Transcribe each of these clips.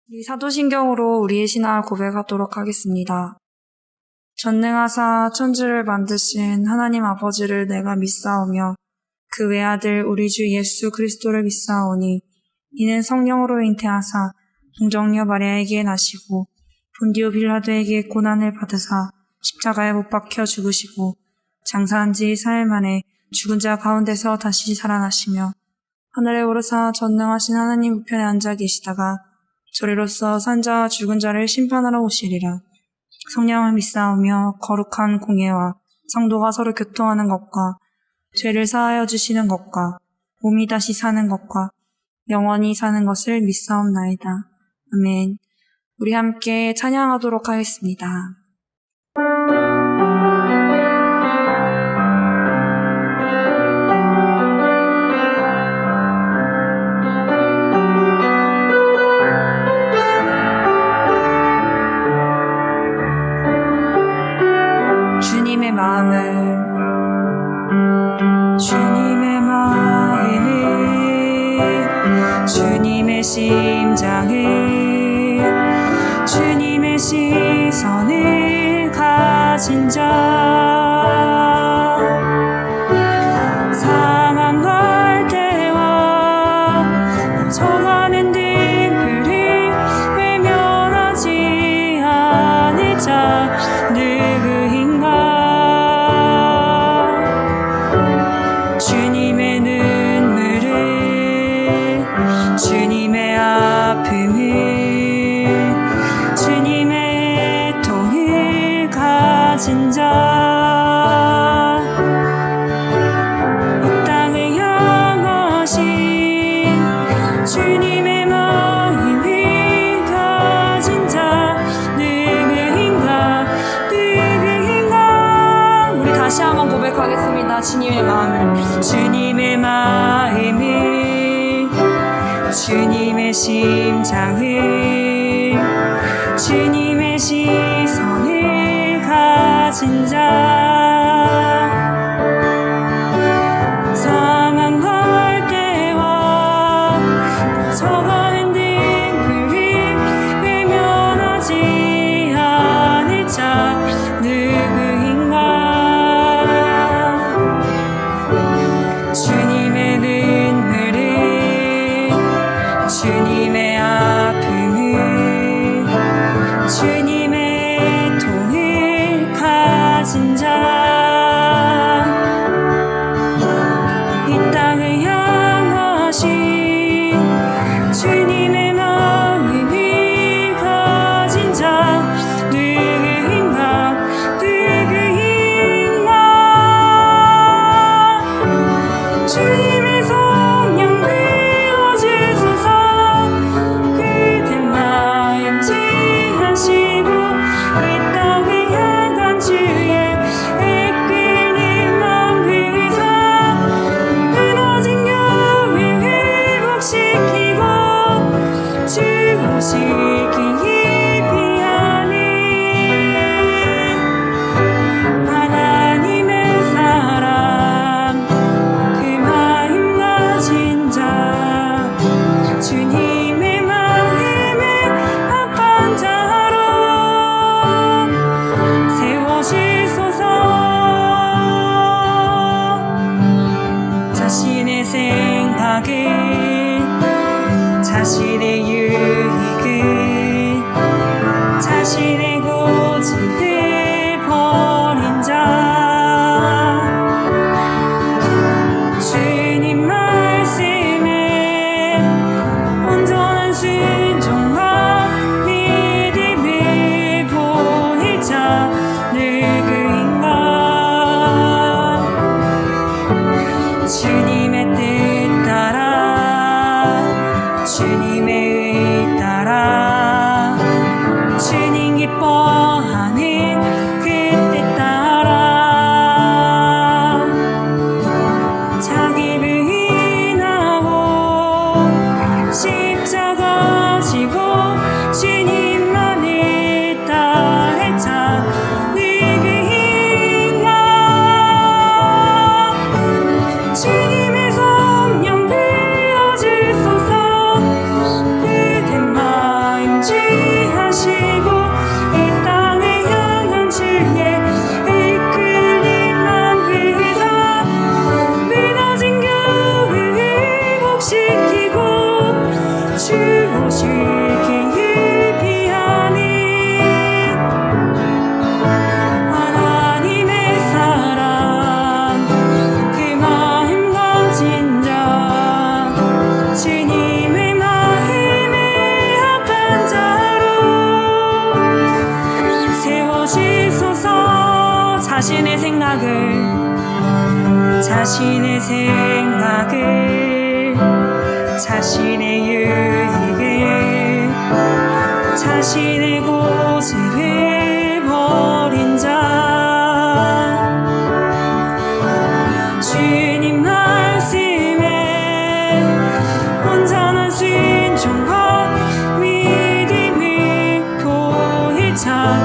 이 사도신경으로 우리의 신앙을 고백하도록 하겠습니다. 전능하사 천지를 만드신 하나님 아버지를 내가 믿사오며 그 외아들 우리 주 예수 그리스도를 믿사오니 이는 성령으로 잉태하사 동정녀 마리아에게 나시고 본디오 빌라도에게 고난을 받으사 십자가에 못 박혀 죽으시고 장사한 지 사흘 만에 죽은 자 가운데서 다시 살아나시며 하늘에 오르사 전능하신 하나님 우편에 앉아 계시다가 저리로서 산자와 죽은 자를 심판하러 오시리라. 성령을 믿사오며 거룩한 공예와 성도가 서로 교통하는 것과 죄를 사하여 주시는 것과 몸이 다시 사는 것과 영원히 사는 것을 믿사옵나이다. 아멘. 우리 함께 찬양하도록 하겠습니다. 주님의 마음을 주님의 심장을 주님의 시선을 가진 자 상한 갈대와 정하는 등불을 외면하지 않을 자 누구인가. 주님의 눈물을 주님의 아픔을 주님의 애통을 가진 자 이 땅을 향하신 주님의 마음을 가진 자 누구인가. 우리 다시 한번 고백하겠습니다. 주님의 마음을 주님의 심장을 주님의 시선을 가진 자 상한 갈대와 저가는 등불을 외면하지 않을 자 누구인가. 주님의 눈물을 주님의 아픔을 주님의 애통을 가진 자 이 땅을 향하신 주님의 마음을 가진 자 누구인가. 주님의 성령 부어주소서. 그대 마음 지하시고 이 땅을 향한 주의 이끌림만 비사 무너진 교회 회복시키고 주 오시기 피하는 하나님의 사랑 그 마음 가진 자 주님의 마음을 합한 자로 세워주소서. 자신의 생각을 자신의 유익을 자신의 고집을 버린 자 주님 말씀에 온전한 순종과 믿음을 보일 자 누구인가. 주님의 뜻 따라 주님의 의 따라 주님 기뻐하는 그 뜻 따라 자기 부인하고 십자가 지고 주님만을 따를 자 누구인가. 주님의 성령 부어주소서. 그대 마음 생각을 자신의 생각을 자신의 유익을 자신의 고집을 버린 자 주님 말씀에 온전한 순종과 믿음을 보일 자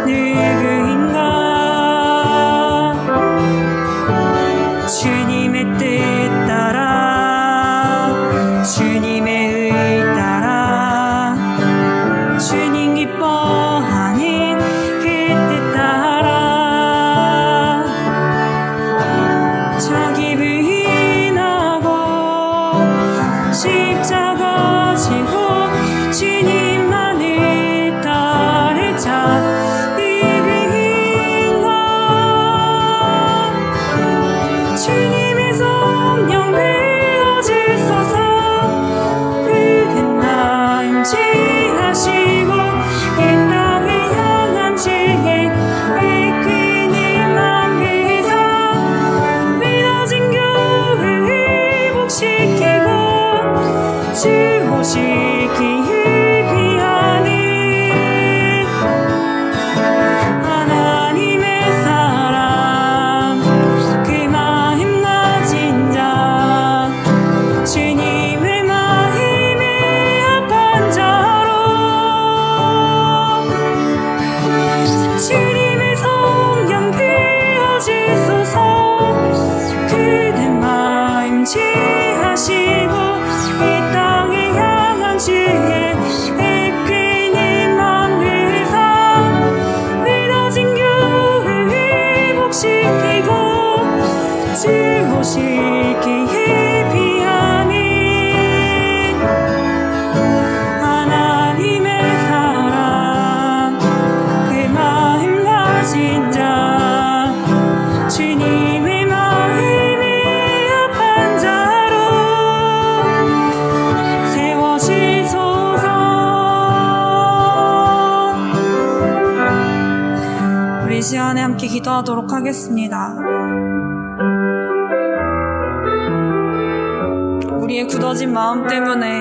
누구인가 주님의 뜻 따라 주님의 의 따라 주님 기뻐하는 그 뜻 따라 자기 부인하고 십자가 지고 주님만을 따를 자 누구인가 주님의 성령 부어주소서 붉은 마음 지하시고 이 땅을 향한 주의 이끄는 맘에서 믿어진 교회 회복시키고 주 오시기를 비하는 하나님의 사람 그 마음 가진 자 주님의 마음에 합한 자로 주님의 성령 부어주소서 그대 마음 지하시고 이 땅을 향한 주의 이끄는 만물상 믿어진 교회 회복시키고 주 오시기를 비하는 하나님의 사람 그 마음 가진 자 주님의 마음에 합한 자로 세워지소서 우리 이 시간에 함께 기도하도록 하겠습니다. 우리의 굳어진 마음 때문에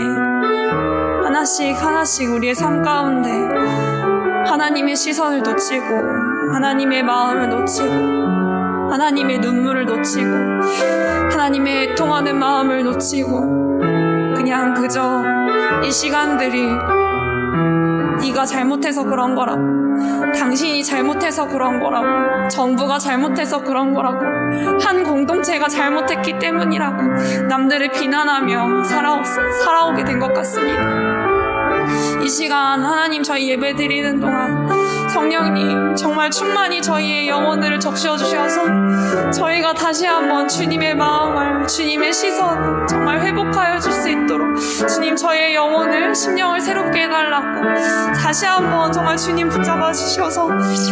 하나씩 우리의 삶 가운데 하나님의 시선을 놓치고 하나님의 마음을 놓치고 하나님의 눈물을 놓치고 하나님의 애통하는 마음을 놓치고 그냥 그저 이 시간들이 네가 잘못해서 그런 거라고 당신이 잘못해서 그런 거라고 정부가 잘못해서 그런 거라고 한 공동체가 잘못했기 때문이라고 남들을 비난하며 살아오게 된 것 같습니다. 이 시간 하나님 저희 예배 드리는 동안 성령님 정말 충만히 저희의 영혼을 적셔 주셔서 저희가 다시 한번 주님의 마음을 주님의 시선을 정말 회복하여 줄 수 있도록 주님 저희의 영혼을 심령을 새롭게 해달라고 다시 한번 정말 주님 붙잡아 주셔서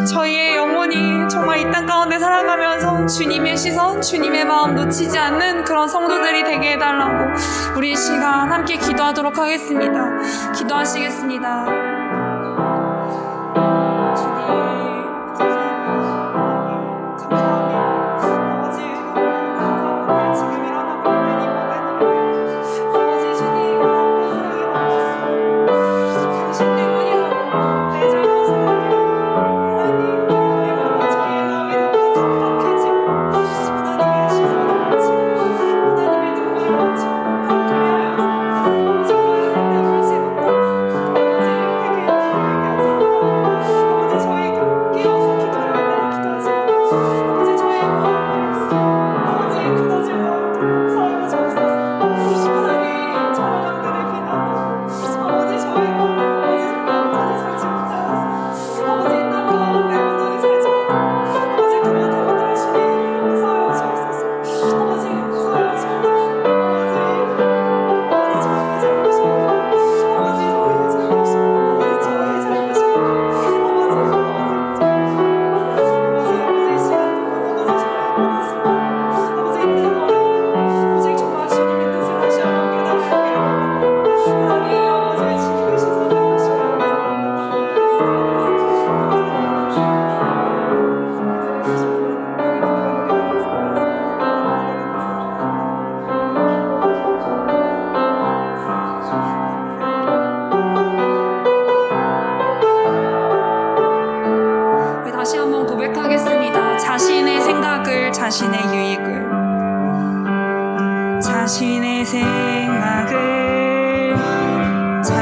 저희의 영혼이 정말 이 땅 가운데 살아가면서 주님의 시선 주님의 마음 놓치지 않는 그런 성도들이 되게 해달라고 우리 이 시간 함께 기도하도록 하겠습니다. 기도하시겠습니다.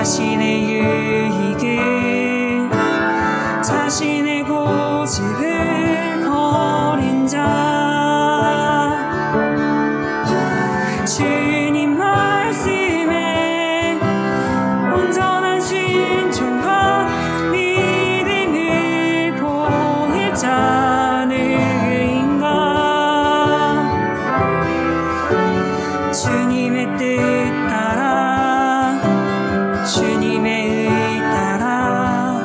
자신의 유익을 자신의 고집을 버린 자 주님 말씀에 온전한 순종과 믿음을 보일 자는가 주님의 뜻 따라 주님의 의 따라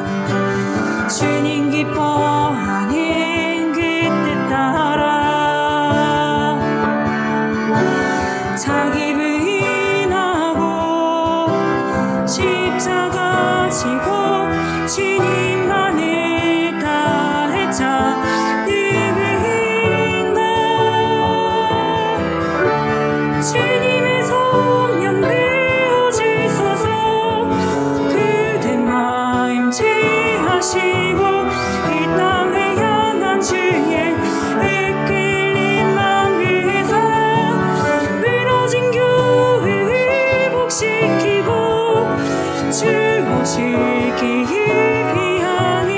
주님 기뻐하는 그 뜻 따라 자기 부인하고 십자가 지고 주님만을 따를 자 누구인가 주님의 성령 부어주소서 그대 마음 지하시고 이 땅에 향한 주의 이끌린 만비사 무너진 교회를 회복시키고 주 오실 길을 비하는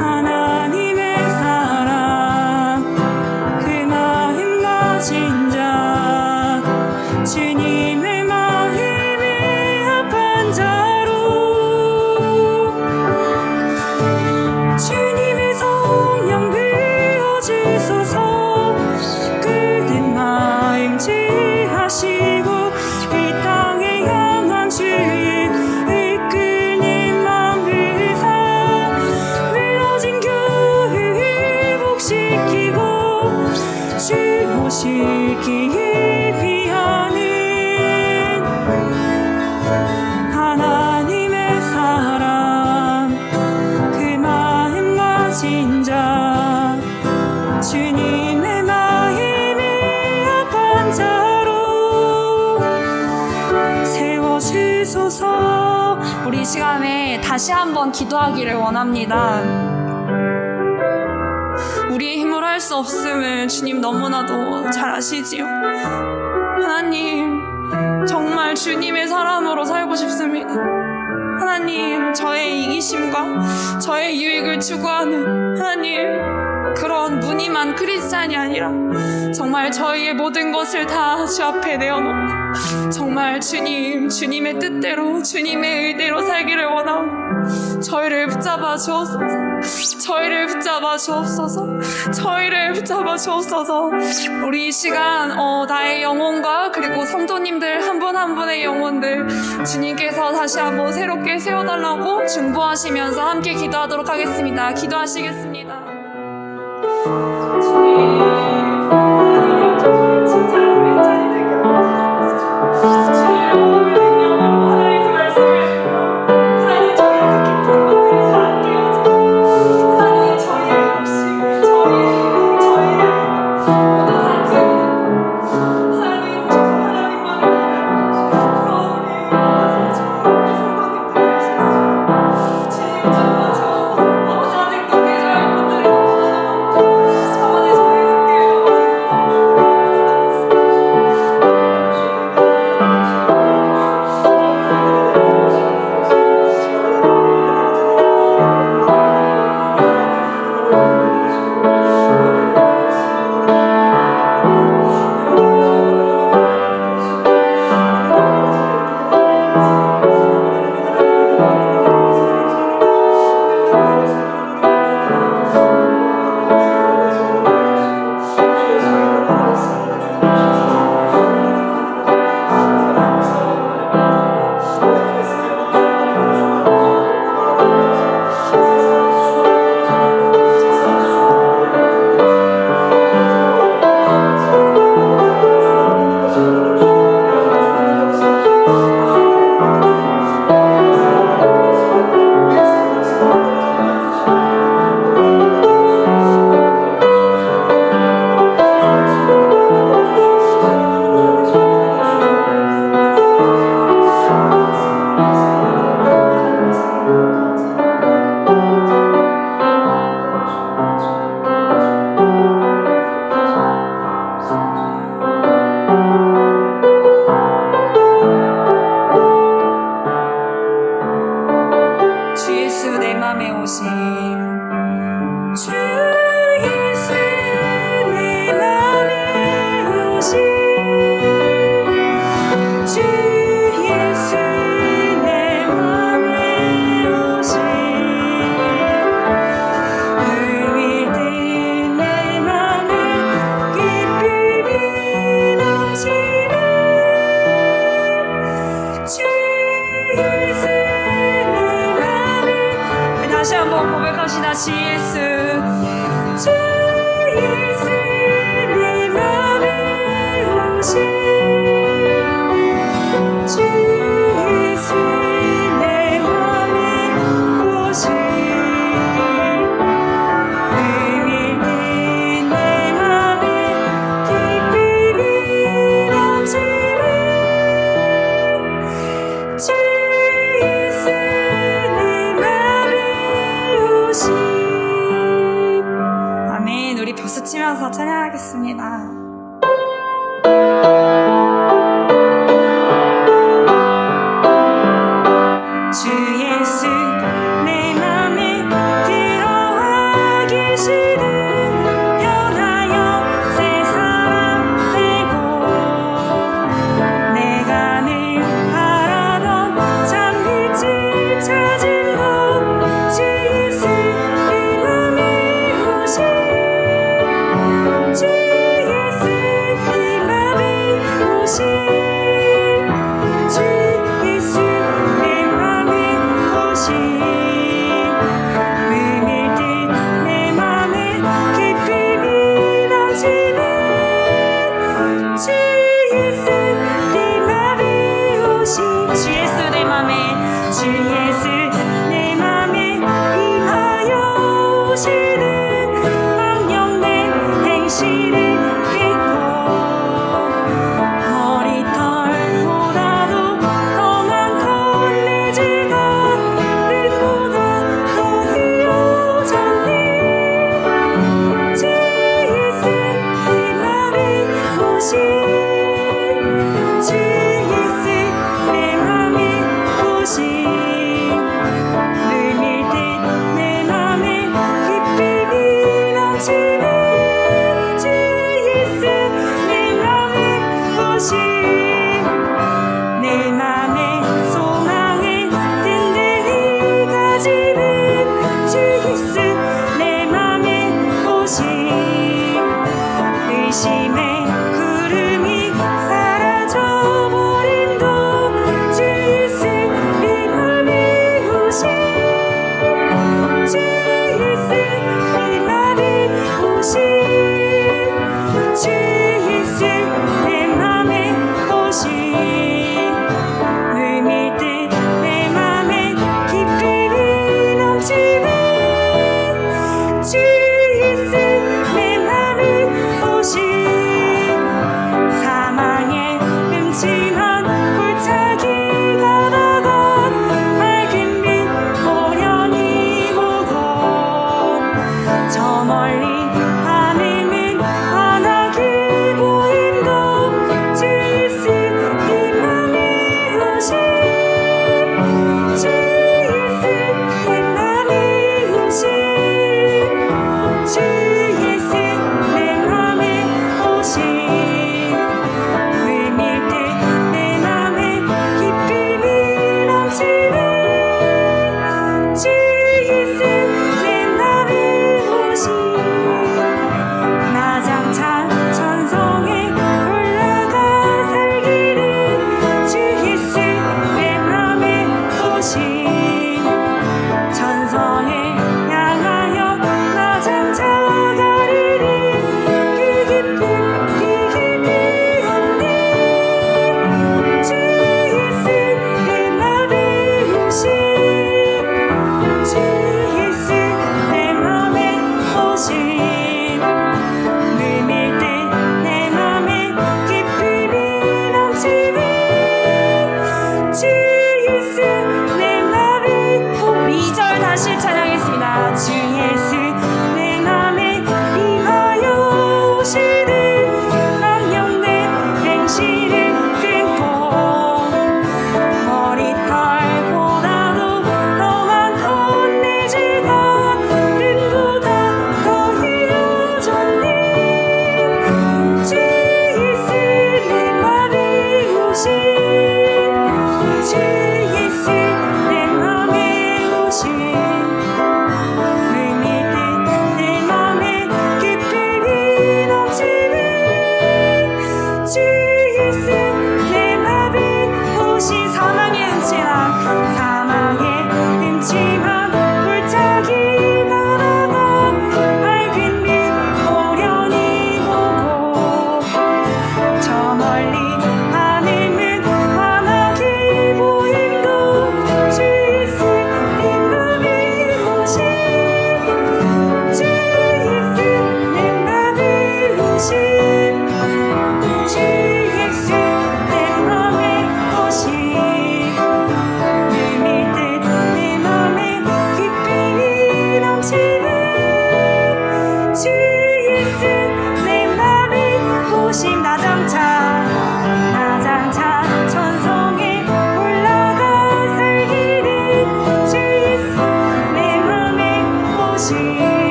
하나님의 사랑 그 마음 가진 자 주님의 마음을 합한 자로 주님의 성령 부어주소서 그대 마음 지하시고 이 땅에 향한 주의 이끌린 만비사 무너진 교회를 회복시키고 주 오실 길을 비하는 하나님의 사랑 그 마음 가진 자 주님의 마음을 합한 자로 세워주소서. 우리 이 시간에 다시 한번 기도하기를 원합니다. 우리의 힘으로 할 수 없음을 주님 너무나도 잘 아시지요. 하나님, 정말 주님의 사람으로 살고 싶습니다. 하나님, 저의 이기심과 저의 유익을 추구하는 하나님, 그런 무늬만 크리스찬이 아니라 정말 저희의 모든 것을 다 주 앞에 내어놓고 정말 주님의 뜻대로 주님의 의대로 살기를 원하옵니다. 저희를 붙잡아 주옵소서. 저희를 붙잡아 주옵소서. 저희를 붙잡아 주옵소서. 우리 이 시간 나의 영혼과 그리고 성도님들 한 분 한 분의 영혼들 주님께서 다시 한번 새롭게 세워달라고 중보하시면서 함께 기도하도록 하겠습니다. 기도하시겠습니다. 주님, 하나님 정말 진짜 크리스찬이 되게 하옵소서. 주님의 몸의 능력으로 하나님 그 말씀을 주고 하나님 저희 그 깊은 것들이 잘 안 깨어지고 하나님 저희의 욕심, 저희의 모두 다 깨어지고 하나님 오셔서 하나님만을 바라보시고 그런 우리 마지막 성도님들 될 수 있습니다. 주님 붙잡아 주옵소서. 아버지 아직도 깨져야 할 것들이 너무 많아. 아버지 저희 속에 다시 예수 주 예수 내 맘에 오신 주 예수 내 맘에 오신 의미는 내 맘에 기쁨이 넘치네 주 예수 내 맘에 오신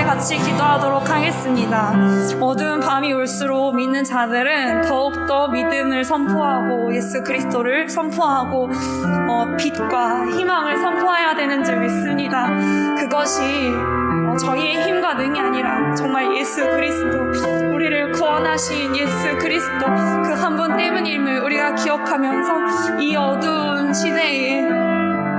같이 기도하도록 하겠습니다. 어두운 밤이 올수록 믿는 자들은 더욱더 믿음을 선포하고 예수 그리스도를 선포하고 빛과 희망을 선포해야 되는 줄 믿습니다. 그것이 저희의 힘과 능이 아니라 정말 예수 그리스도, 우리를 구원하신 예수 그리스도 그 한 분 때문임을 우리가 기억하면서 이 어두운 시대에,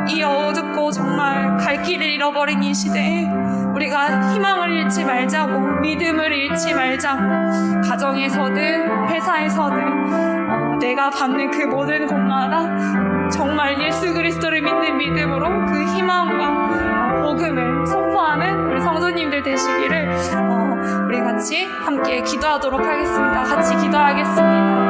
이 어둡고 정말 갈 길을 잃어버린 이 시대에 우리가 희망을 잃지 말자고, 믿음을 잃지 말자고, 가정에서든 회사에서든 내가 받는 그 모든 곳마다 정말 예수 그리스도를 믿는 믿음으로 그 희망과 복음을 선포하는 우리 성도님들 되시기를 우리 같이 함께 기도하도록 하겠습니다. 같이 기도하겠습니다.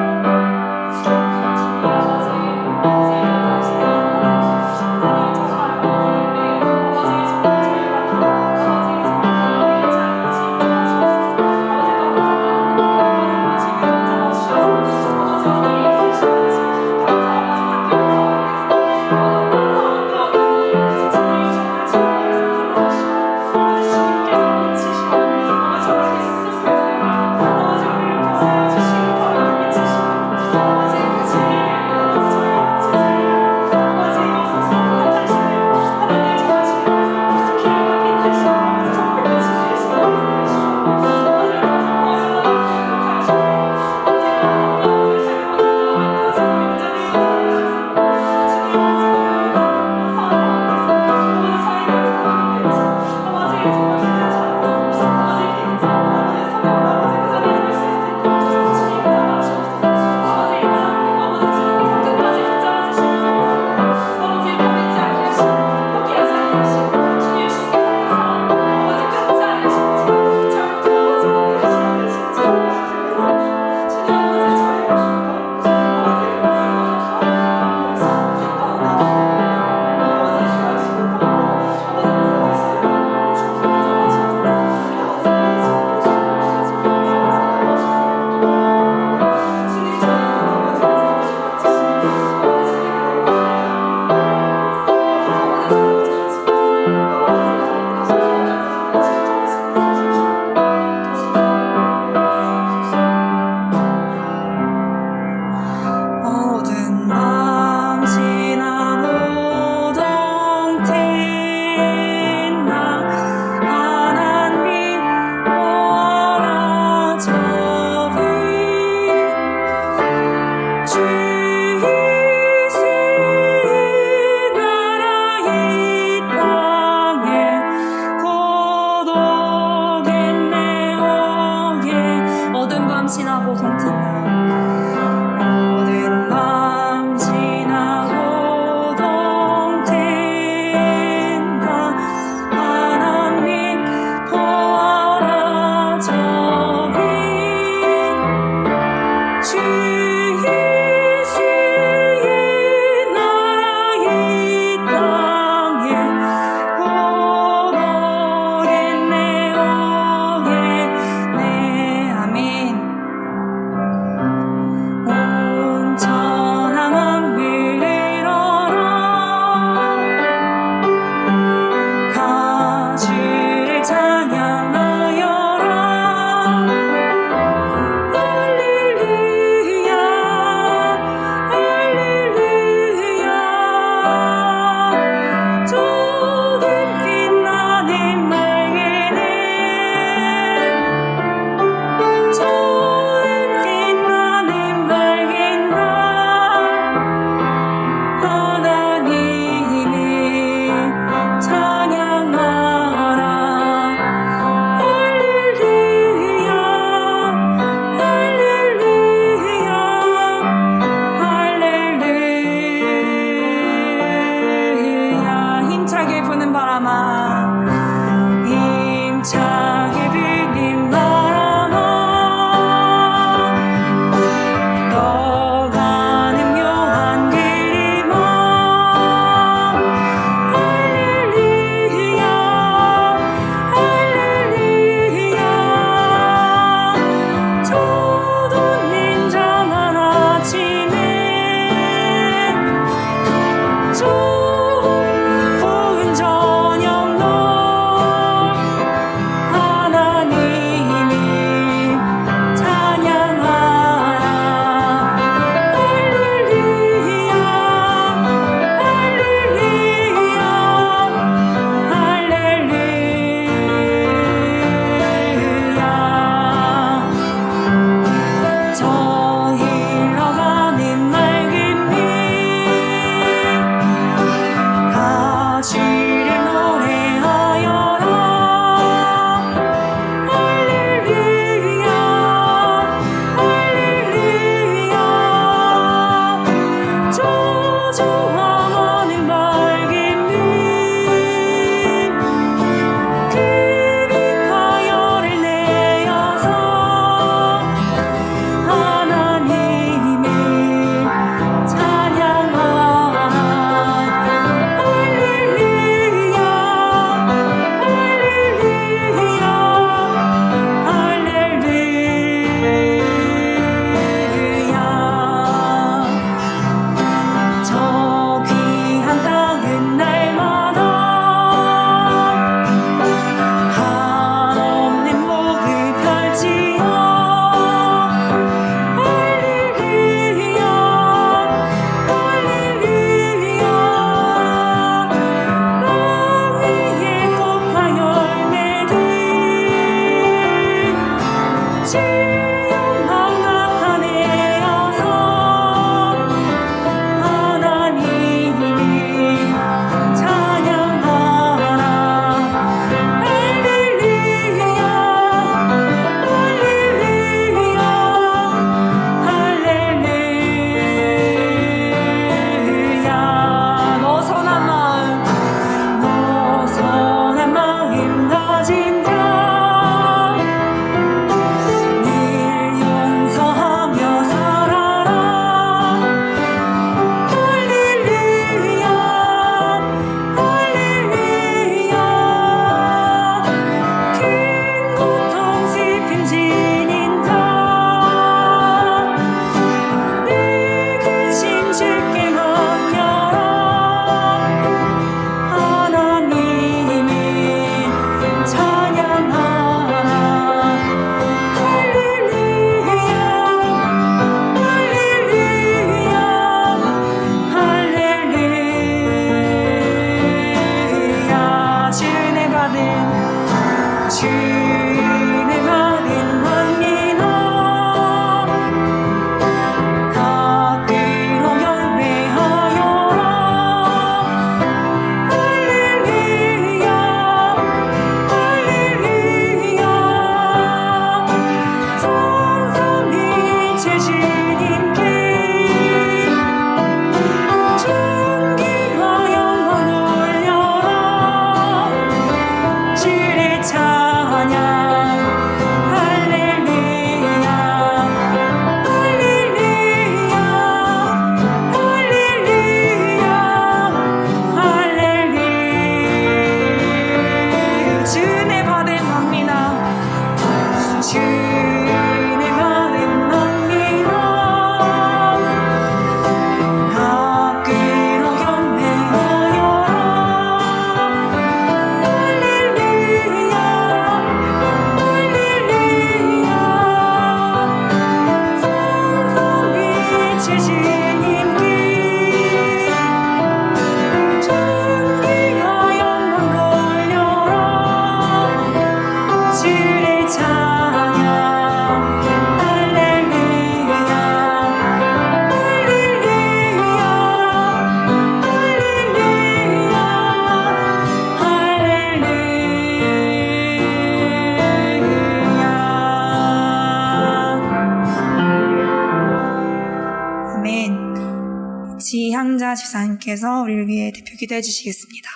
지향자 집사님께서 우리를 위해 대표 기도해 주시겠습니다.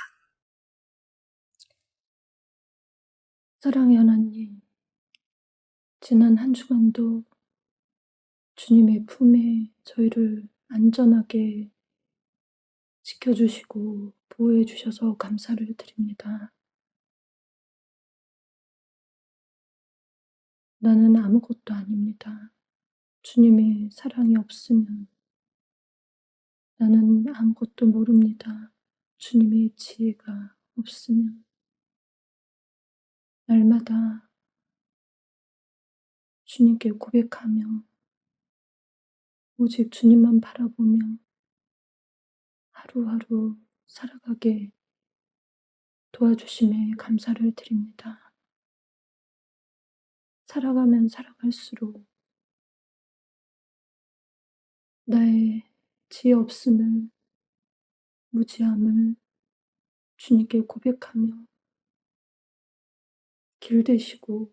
사랑의 하나님, 지난 한 주간도 주님의 품에 저희를 안전하게 지켜주시고 보호해 주셔서 감사를 드립니다. 나는 아무것도 아닙니다. 주님의 사랑이 없으면 나는 아무것도 모릅니다. 주님의 지혜가 없으면 날마다 주님께 고백하며 오직 주님만 바라보며 하루하루 살아가게 도와주심에 감사를 드립니다. 살아가면 살아갈수록 나의 지혜 없음을, 무지함을 주님께 고백하며 길 되시고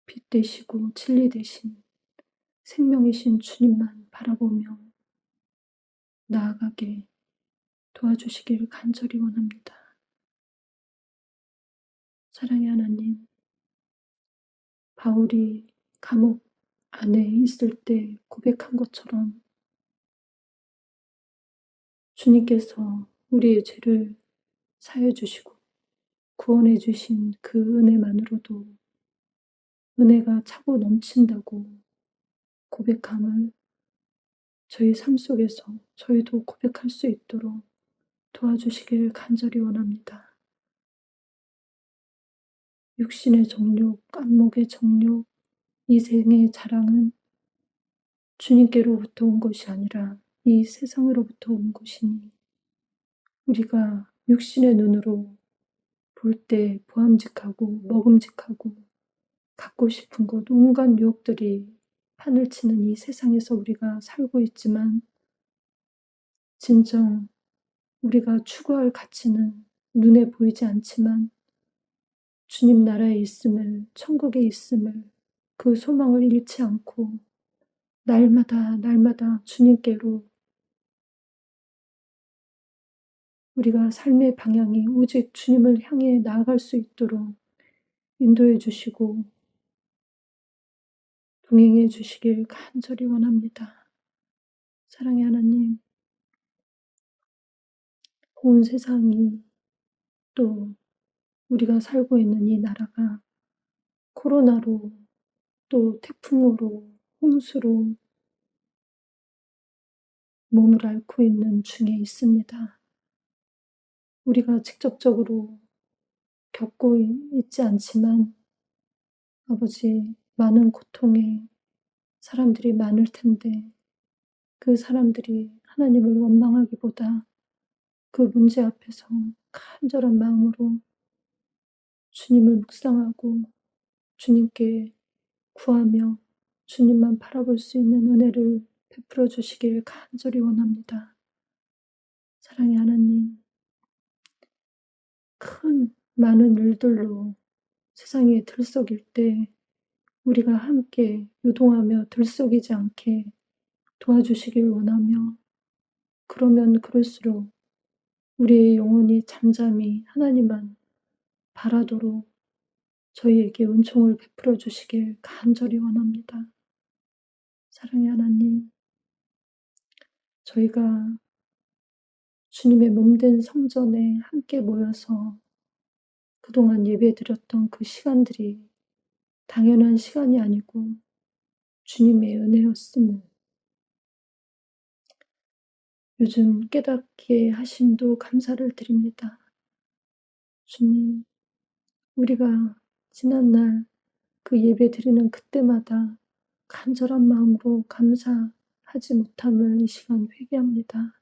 빛 되시고 진리 되신 생명이신 주님만 바라보며 나아가게 도와주시기를 간절히 원합니다. 사랑의 하나님, 바울이 감옥 안에 있을 때 고백한 것처럼 주님께서 우리의 죄를 사해 주시고 구원해 주신 그 은혜만으로도 은혜가 차고 넘친다고 고백함을 저희 삶 속에서 저희도 고백할 수 있도록 도와주시기를 간절히 원합니다. 육신의 정욕, 안목의 정욕, 이생의 자랑은 주님께로부터 온 것이 아니라 이 세상으로부터 온 것이니 우리가 육신의 눈으로 볼 때 보암직하고 먹음직하고 갖고 싶은 것, 온갖 유혹들이 판을 치는 이 세상에서 우리가 살고 있지만 진정 우리가 추구할 가치는 눈에 보이지 않지만 주님 나라에 있음을, 천국에 있음을 그 소망을 잃지 않고 날마다 주님께로 우리가 삶의 방향이 오직 주님을 향해 나아갈 수 있도록 인도해 주시고 동행해 주시길 간절히 원합니다. 사랑의 하나님, 온 세상이 또 우리가 살고 있는 이 나라가 코로나로 또 태풍으로 홍수로 몸을 앓고 있는 중에 있습니다. 우리가 직접적으로 겪고 있지 않지만 아버지, 많은 고통에 사람들이 많을 텐데 그 사람들이 하나님을 원망하기보다 그 문제 앞에서 간절한 마음으로 주님을 묵상하고 주님께 구하며 주님만 바라볼 수 있는 은혜를 베풀어 주시길 간절히 원합니다. 사랑의 하나님, 많은 일들로 세상에 들썩일 때 우리가 함께 요동하며 들썩이지 않게 도와주시길 원하며, 그러면 그럴수록 우리의 영혼이 잠잠히 하나님만 바라도록 저희에게 은총을 베풀어 주시길 간절히 원합니다. 사랑의 하나님, 저희가 주님의 몸된 성전에 함께 모여서 그동안 예배드렸던 그 시간들이 당연한 시간이 아니고 주님의 은혜였음을 요즘 깨닫게 하심도 감사를 드립니다. 주님, 우리가 지난날 그 예배 드리는 그때마다 간절한 마음으로 감사하지 못함을 이 시간 회개합니다.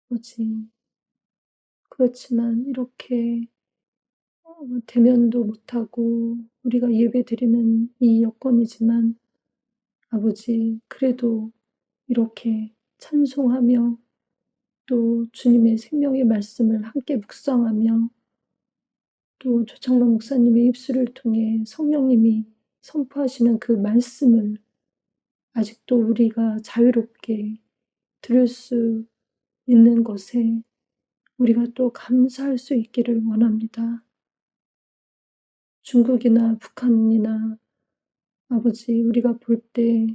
아버지, 그렇지만 이렇게 대면도 못하고 우리가 예배 드리는 이 여건이지만 아버지, 그래도 이렇게 찬송하며 또 주님의 생명의 말씀을 함께 묵상하며 또 조창만 목사님의 입술을 통해 성령님이 선포하시는 그 말씀을 아직도 우리가 자유롭게 들을 수 있는 것에 우리가 또 감사할 수 있기를 원합니다. 중국이나 북한이나 아버지, 우리가 볼 때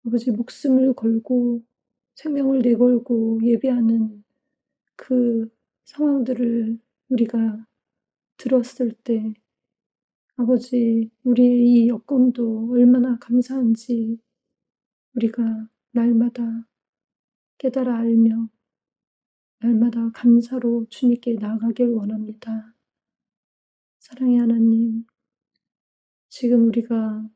아버지 목숨을 걸고 생명을 내걸고 예배하는 그 상황들을 우리가 들었을 때 아버지, 우리의 이 여건도 얼마나 감사한지 우리가 날마다 깨달아 알며 날마다 감사로 주님께 나아가길 원합니다. 사랑의 하나님, 지금 우리가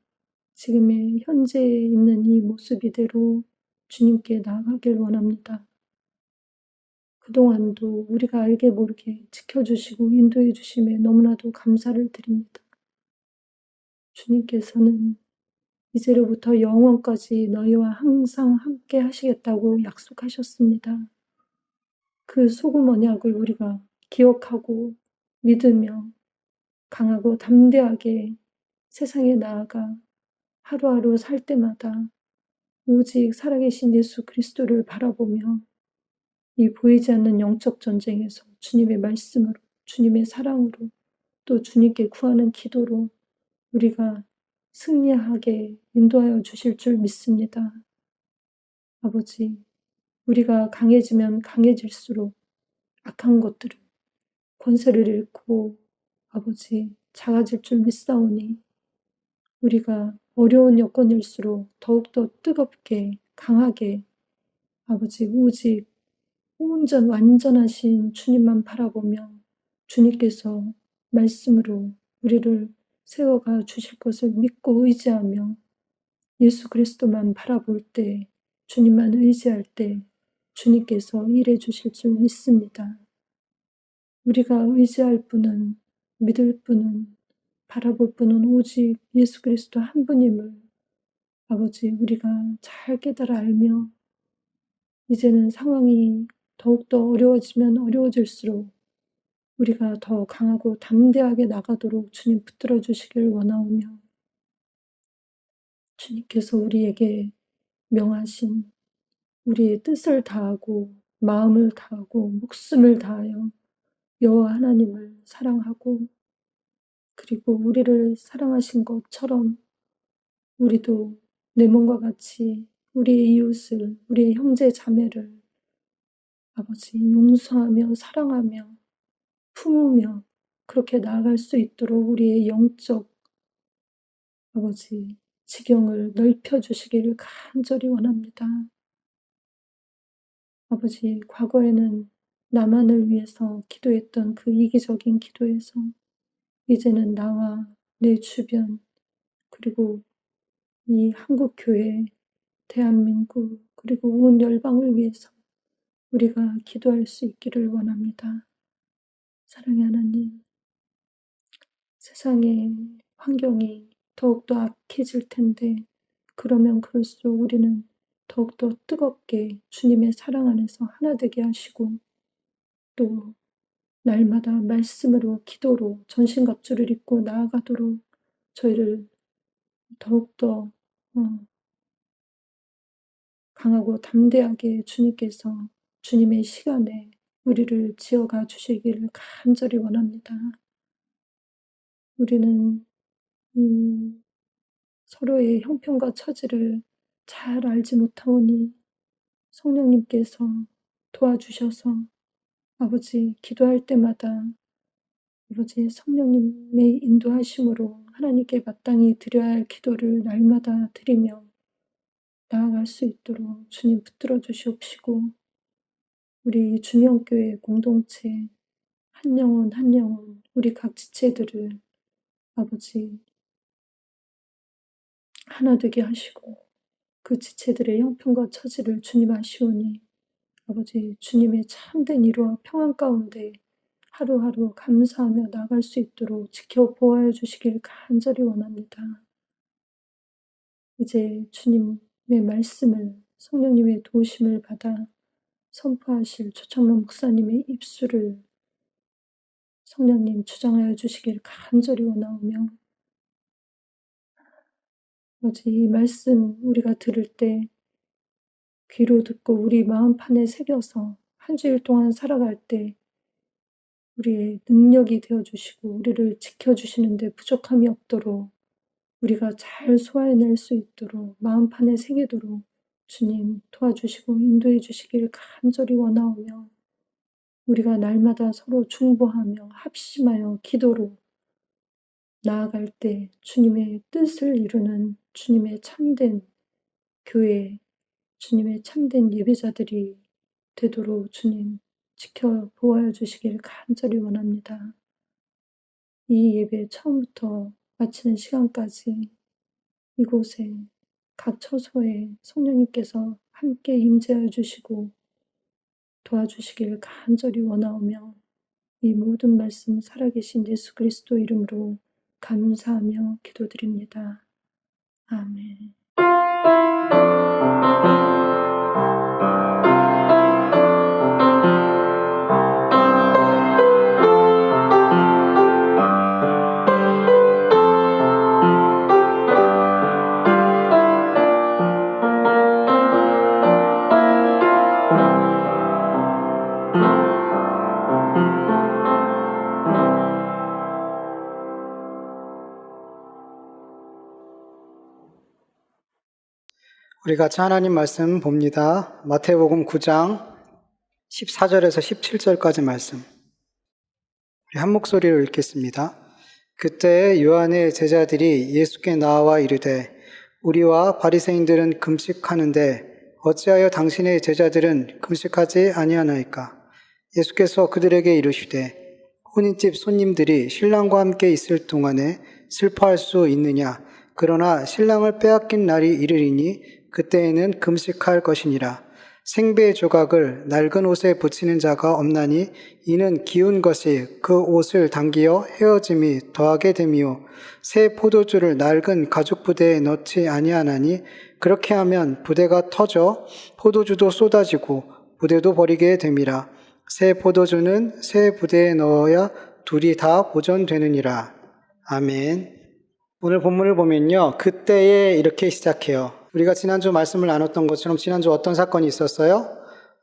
지금의 현재에 있는 이 모습 이대로 주님께 나아가길 원합니다. 그동안도 우리가 알게 모르게 지켜주시고 인도해 주심에 너무나도 감사를 드립니다. 주님께서는 이제로부터 영원까지 너희와 항상 함께 하시겠다고 약속하셨습니다. 그 소금 언약을 우리가 기억하고 믿으며 강하고 담대하게 세상에 나아가 하루하루 살 때마다 오직 살아계신 예수 그리스도를 바라보며 이 보이지 않는 영적 전쟁에서 주님의 말씀으로, 주님의 사랑으로, 또 주님께 구하는 기도로 우리가 승리하게 인도하여 주실 줄 믿습니다. 아버지, 우리가 강해지면 강해질수록 악한 것들은 권세를 잃고 아버지 작아질 줄 믿사오니 우리가 어려운 여건일수록 더욱더 뜨겁게 강하게 아버지 오직 온전 완전하신 주님만 바라보며 주님께서 말씀으로 우리를 세워가 주실 것을 믿고 의지하며 예수 그리스도만 바라볼 때 주님만 의지할 때 주님께서 일해 주실 줄 믿습니다. 우리가 의지할 분은 믿을 분은 바라볼 분은 오직 예수 그리스도 한 분임을 아버지 우리가 잘 깨달아 알며 이제는 상황이 더욱더 어려워지면 어려워질수록 우리가 더 강하고 담대하게 나가도록 주님 붙들어 주시길 원하오며 주님께서 우리에게 명하신 우리의 뜻을 다하고 마음을 다하고 목숨을 다하여 여호와 하나님을 사랑하고 그리고 우리를 사랑하신 것처럼 우리도 내 몸과 같이 우리의 이웃을 우리의 형제 자매를 아버지 용서하며 사랑하며 품으며 그렇게 나아갈 수 있도록 우리의 영적 아버지 지경을 넓혀주시기를 간절히 원합니다. 아버지 과거에는 나만을 위해서 기도했던 그 이기적인 기도에서 이제는 나와 내 주변 그리고 이 한국교회, 대한민국 그리고 온 열방을 위해서 우리가 기도할 수 있기를 원합니다. 사랑의 하나님, 세상의 환경이 더욱더 악해질 텐데 그러면 그럴수록 우리는 더욱더 뜨겁게 주님의 사랑 안에서 하나 되게 하시고 또 날마다 말씀으로 기도로 전신갑주를 입고 나아가도록 저희를 더욱더 강하고 담대하게 주님께서 주님의 시간에 우리를 지어가 주시기를 간절히 원합니다. 우리는 서로의 형편과 처지를 잘 알지 못하오니 성령님께서 도와주셔서 아버지 기도할 때마다 아버지 성령님의 인도하심으로 하나님께 마땅히 드려야 할 기도를 날마다 드리며 나아갈 수 있도록 주님 붙들어 주시옵시고 우리 주명교회 공동체 한 영혼 한 영혼 우리 각 지체들을 아버지 하나 되게 하시고 그 지체들의 형편과 처지를 주님 아시오니 아버지 주님의 참된 위로와 평안 가운데 하루하루 감사하며 나갈 수 있도록 지켜보아해 주시길 간절히 원합니다. 이제 주님의 말씀을 성령님의 도우심을 받아 선포하실 조창로 목사님의 입술을 성령님 주장하여 주시길 간절히 원하오며 아버지 이 말씀 우리가 들을 때 귀로 듣고 우리 마음판에 새겨서 한 주일 동안 살아갈 때 우리의 능력이 되어주시고 우리를 지켜주시는데 부족함이 없도록 우리가 잘 소화해낼 수 있도록 마음판에 새기도록 주님 도와주시고 인도해 주시길 간절히 원하오며 우리가 날마다 서로 중보하며 합심하여 기도로 나아갈 때 주님의 뜻을 이루는 주님의 참된 교회, 주님의 참된 예배자들이 되도록 주님 지켜보아 주시길 간절히 원합니다. 이 예배 처음부터 마치는 시간까지 이곳에 각 처소에 성령님께서 함께 임재하여 주시고 도와주시길 간절히 원하오며 이 모든 말씀 살아계신 예수 그리스도 이름으로 감사하며 기도드립니다. 아멘. 우리 같이 하나님 말씀 봅니다. 마태복음 9장 14절에서 17절까지 말씀. 우리 한 목소리로 읽겠습니다. 그때 요한의 제자들이 예수께 나와 이르되 우리와 바리새인들은 금식하는데 어찌하여 당신의 제자들은 금식하지 아니하나이까? 예수께서 그들에게 이르시되 혼인집 손님들이 신랑과 함께 있을 동안에 슬퍼할 수 있느냐? 그러나 신랑을 빼앗긴 날이 이르리니 그때에는 금식할 것이니라. 생배의 조각을 낡은 옷에 붙이는 자가 없나니 이는 기운 것이 그 옷을 당기어 헤어짐이 더하게 됨이요 새 포도주를 낡은 가죽 부대에 넣지 아니하나니 그렇게 하면 부대가 터져 포도주도 쏟아지고 부대도 버리게 됨이라. 새 포도주는 새 부대에 넣어야 둘이 다 보존되느니라. 아멘. 오늘 본문을 보면요, 그때에 이렇게 시작해요. 우리가 지난주 말씀을 나눴던 것처럼 지난주 어떤 사건이 있었어요?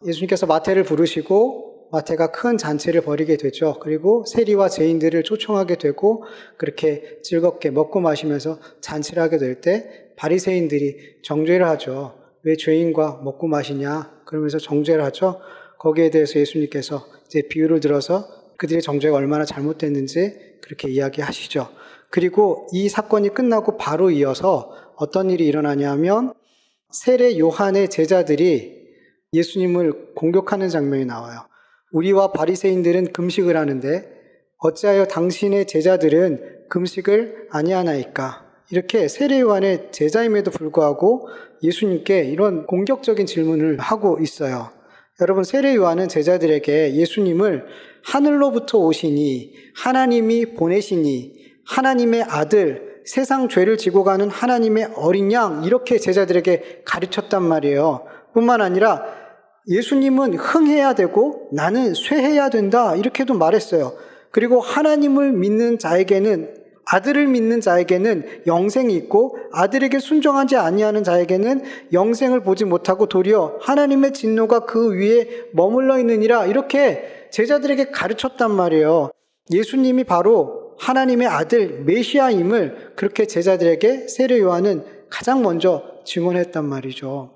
예수님께서 마태를 부르시고 마태가 큰 잔치를 벌이게 되죠. 그리고 세리와 죄인들을 초청하게 되고 그렇게 즐겁게 먹고 마시면서 잔치를 하게 될 때 바리새인들이 정죄를 하죠. 왜 죄인과 먹고 마시냐? 그러면서 정죄를 하죠. 거기에 대해서 예수님께서 이제 비유를 들어서 그들의 정죄가 얼마나 잘못됐는지 그렇게 이야기하시죠. 그리고 이 사건이 끝나고 바로 이어서 어떤 일이 일어나냐면 세례 요한의 제자들이 예수님을 공격하는 장면이 나와요. 우리와 바리새인들은 금식을 하는데 어찌하여 당신의 제자들은 금식을 아니하나이까? 이렇게 세례 요한의 제자임에도 불구하고 예수님께 이런 공격적인 질문을 하고 있어요. 여러분, 세례 요한은 제자들에게 예수님을 하늘로부터 오시니 하나님이 보내시니 하나님의 아들, 세상 죄를 지고 가는 하나님의 어린 양, 이렇게 제자들에게 가르쳤단 말이에요. 뿐만 아니라 예수님은 흥해야 되고 나는 쇠해야 된다, 이렇게도 말했어요. 그리고 하나님을 믿는 자에게는, 아들을 믿는 자에게는 영생이 있고 아들에게 순종하지 아니하는 자에게는 영생을 보지 못하고 도리어 하나님의 진노가 그 위에 머물러 있느니라, 이렇게 제자들에게 가르쳤단 말이에요. 예수님이 바로 하나님의 아들 메시아임을 그렇게 제자들에게 세례 요한은 가장 먼저 증언했단 말이죠.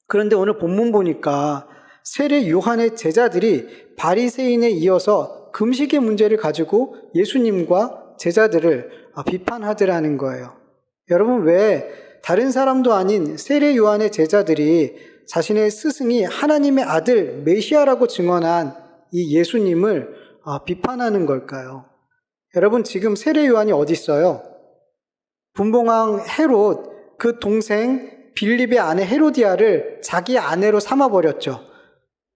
그런데 오늘 본문 보니까 세례 요한의 제자들이 바리새인에 이어서 금식의 문제를 가지고 예수님과 제자들을 비판하더라는 거예요. 여러분, 왜 다른 사람도 아닌 세례 요한의 제자들이 자신의 스승이 하나님의 아들 메시아라고 증언한 이 예수님을 비판하는 걸까요? 여러분, 지금 세례 요한이 어디 있어요? 분봉왕 헤롯, 그 동생 빌립의 아내 헤로디아를 자기 아내로 삼아버렸죠.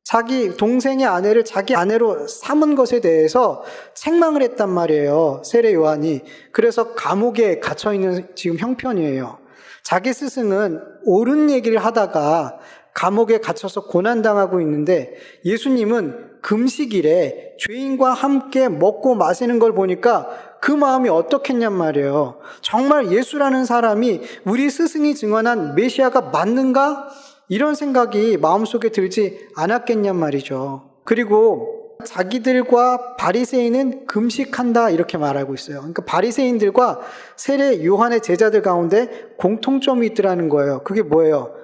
자기 동생의 아내를 자기 아내로 삼은 것에 대해서 책망을 했단 말이에요, 세례 요한이. 그래서 감옥에 갇혀있는 지금 형편이에요. 자기 스승은 옳은 얘기를 하다가 감옥에 갇혀서 고난당하고 있는데 예수님은 금식일에 죄인과 함께 먹고 마시는 걸 보니까 그 마음이 어떻겠냔 말이에요. 정말 예수라는 사람이 우리 스승이 증언한 메시아가 맞는가? 이런 생각이 마음속에 들지 않았겠냔 말이죠. 그리고 자기들과 바리새인은 금식한다, 이렇게 말하고 있어요. 그러니까 바리새인들과 세례 요한의 제자들 가운데 공통점이 있더라는 거예요. 그게 뭐예요?